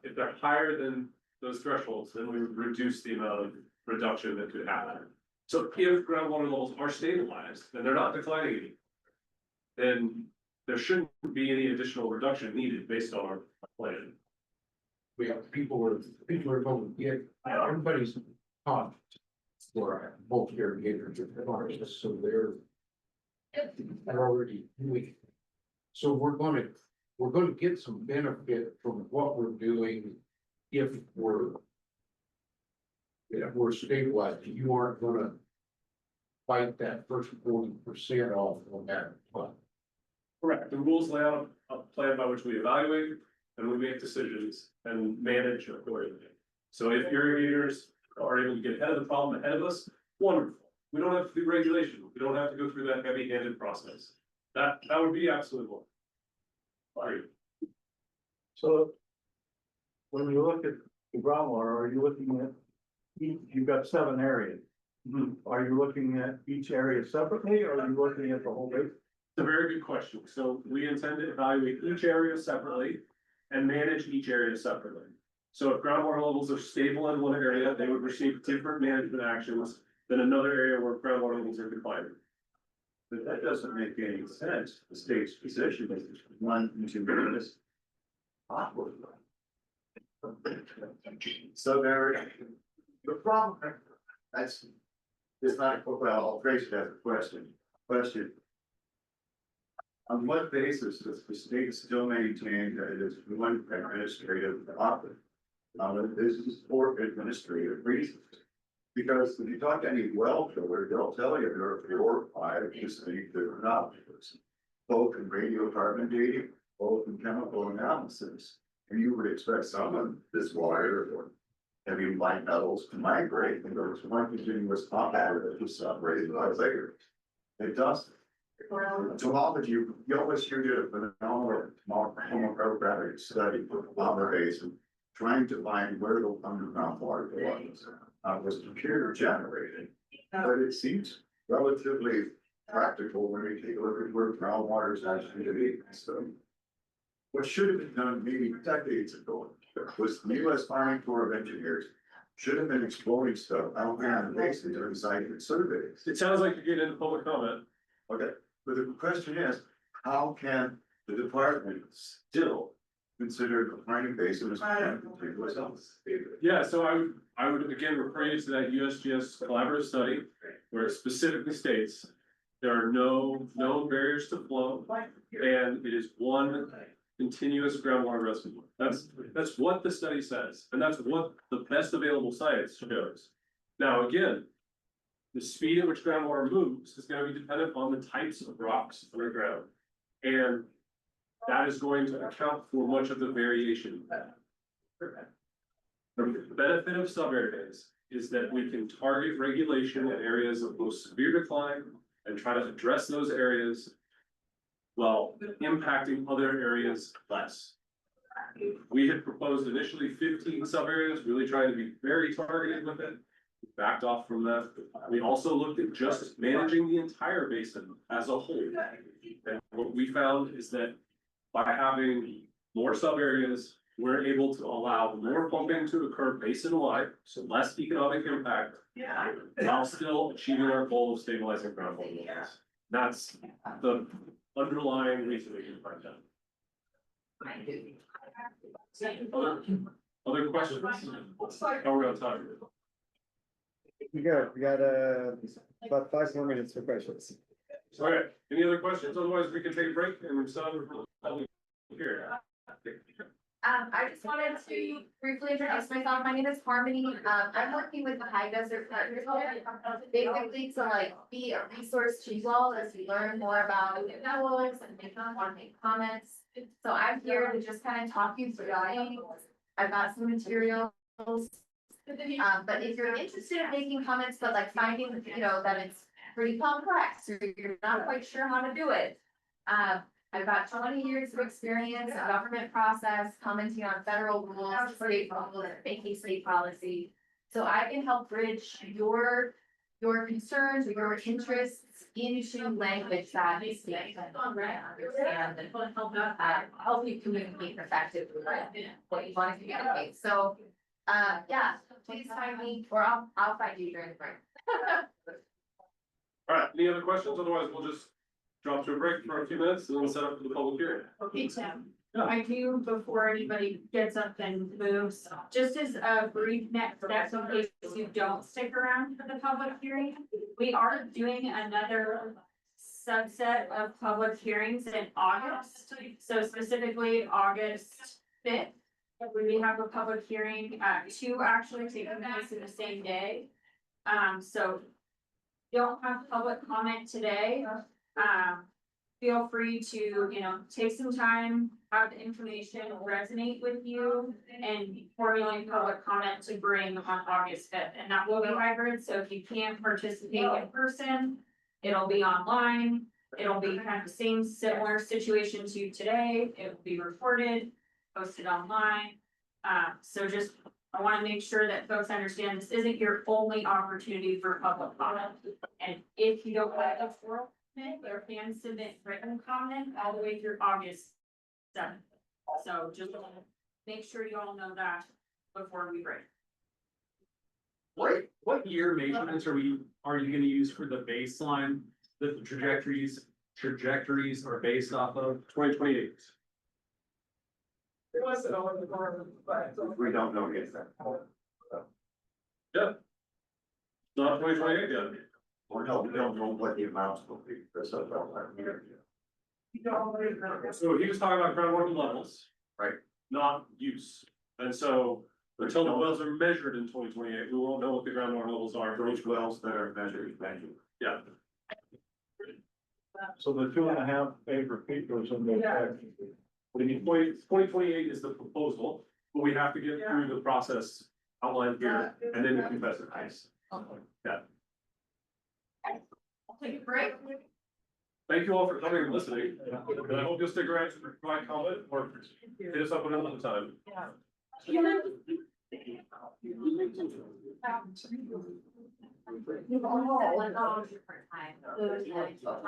If they're higher than those thresholds, then we would reduce the amount of reduction that could happen. So if groundwater levels are stabilized, then they're not declining any. Then there shouldn't be any additional reduction needed based on our plan. people are going to get, everybody's taught for both irrigators and farmers, so they're already doing. So we're gonna get some benefit from what we're doing if we're stabilized. You aren't gonna fight that first 40% off on that plan. Correct. The rules lay out a plan by which we evaluate and we make decisions and manage accordingly. So if irrigators are able to get ahead of the problem ahead of us, wonderful. We don't have to do regulation. We don't have to go through that heavy-handed process. That would be absolutely wonderful. Right. So when you look at the groundwater, are you looking at, you've got 7 areas. Are you looking at each area separately or are you looking at the whole basin? It's a very good question. So we intend to evaluate each area separately and manage each area separately. So if groundwater levels are stable in one area, they would receive different management actions than another area where groundwater levels are declining. But that doesn't make any sense. The state's position is one to this. So there, the problem, that's, it's not, well, I'll phrase it as a question. On what basis does the state still maintain that it is one administrative office? This is for administrative reasons. Because if you talk to any well driller, they'll tell you there are 4 or 5 distinct different options. Both in radiocarbon dating, both in chemical analysis. And you would expect some of this water or heavy light metals to migrate, and there was one continuous compound that was separated by layers. It doesn't. Geology, you always hear did a phenomenal tomographic study for lava basin, trying to find where the underground water was computer generated, but it seems relatively practical when we take a look at where groundwater is actually to be. So what should have been done maybe decades ago was the U.S. Army Corps of Engineers should have been exploring stuff out there on the basin during seismic surveys. It sounds like you're getting into public comment. Okay, but the question is, how can the department still consider the mining basin as contiguous else? Yeah, so I would again refer you to that USGS collaborative study where it specifically states there are no known barriers to flow and it is one continuous groundwater reservoir. That's what the study says, and that's what the best available science shows. Now, again, the speed at which groundwater moves is going to be dependent on the types of rocks underground. And that is going to account for much of the variation. The benefit of subareas is that we can target regulation in areas of most severe decline and try to address those areas while impacting other areas less. We had proposed initially 15 subareas, really trying to be very targeted with it. Backed off from that. We also looked at just managing the entire basin as a whole. And what we found is that by having more sub areas, we're able to allow more pumping to occur basin-wide, so less economic impact, while still achieving our goal of stabilizing groundwater levels. That's the underlying reason we can find that. Other questions? How are we on time? We got about 5 more minutes for questions. All right, any other questions? Otherwise, we can take a break and start here. I just wanted to briefly introduce myself. My name is Harmony. I'm working with the High Desert Partners. Basically to like be a resource to you all as you learn more about the networks and want to make comments. So I'm here to just kind of talk you through things. I've got some materials. But if you're interested in making comments, but like finding, that it's pretty complex or you're not quite sure how to do it. I've got 20 years of experience in government process, commenting on federal rules, state rules, making state policy. So I can help bridge your concerns or your interests into language that the state can understand and help you communicate effectively what you want to communicate. So yeah, please find me, or I'll find you during the break. All right, any other questions? Otherwise, we'll just drop to a break for a few minutes and then we'll set up for the public hearing. Okay, Tim. I do, before anybody gets up and moves, just as a brief next step, in case you don't stick around for the public hearing. We are doing another subset of public hearings in August, so specifically August fifth. We have a public hearing, two actually taking place in the same day. So don't have public comment today. Feel free to, you know, take some time, have the information resonate with you and formulate public comment to bring on August fifth. And that will be hybrid, so if you can't participate in person, it'll be online. It'll be kind of the same similar situation to today. It will be recorded, posted online. So just, I wanna make sure that folks understand this isn't your only opportunity for public comment. And if you don't like the forum, there can submit written comment all the way through August seventh. So just wanna make sure you all know that before we break. What year measurements are you gonna use for the baseline, that the trajectories are based off of? 2028. We don't know yet. Not 2028 yet. Or no, we don't know what the amounts will be. That's what I'm hearing. So he was talking about groundwater levels. Right. Not use. And so until the wells are measured in 2028, we won't know what the groundwater levels are for each Those well. wells that are measured, Yeah. So the 2.5 acre feet goes in the. When you 2028 is the proposal, but we have to get through the process outlined here and then you can specify. Yeah. I'll take a break. Thank you all for coming and listening. And I hope you'll stick around to provide comment or hit us up another time. Different time.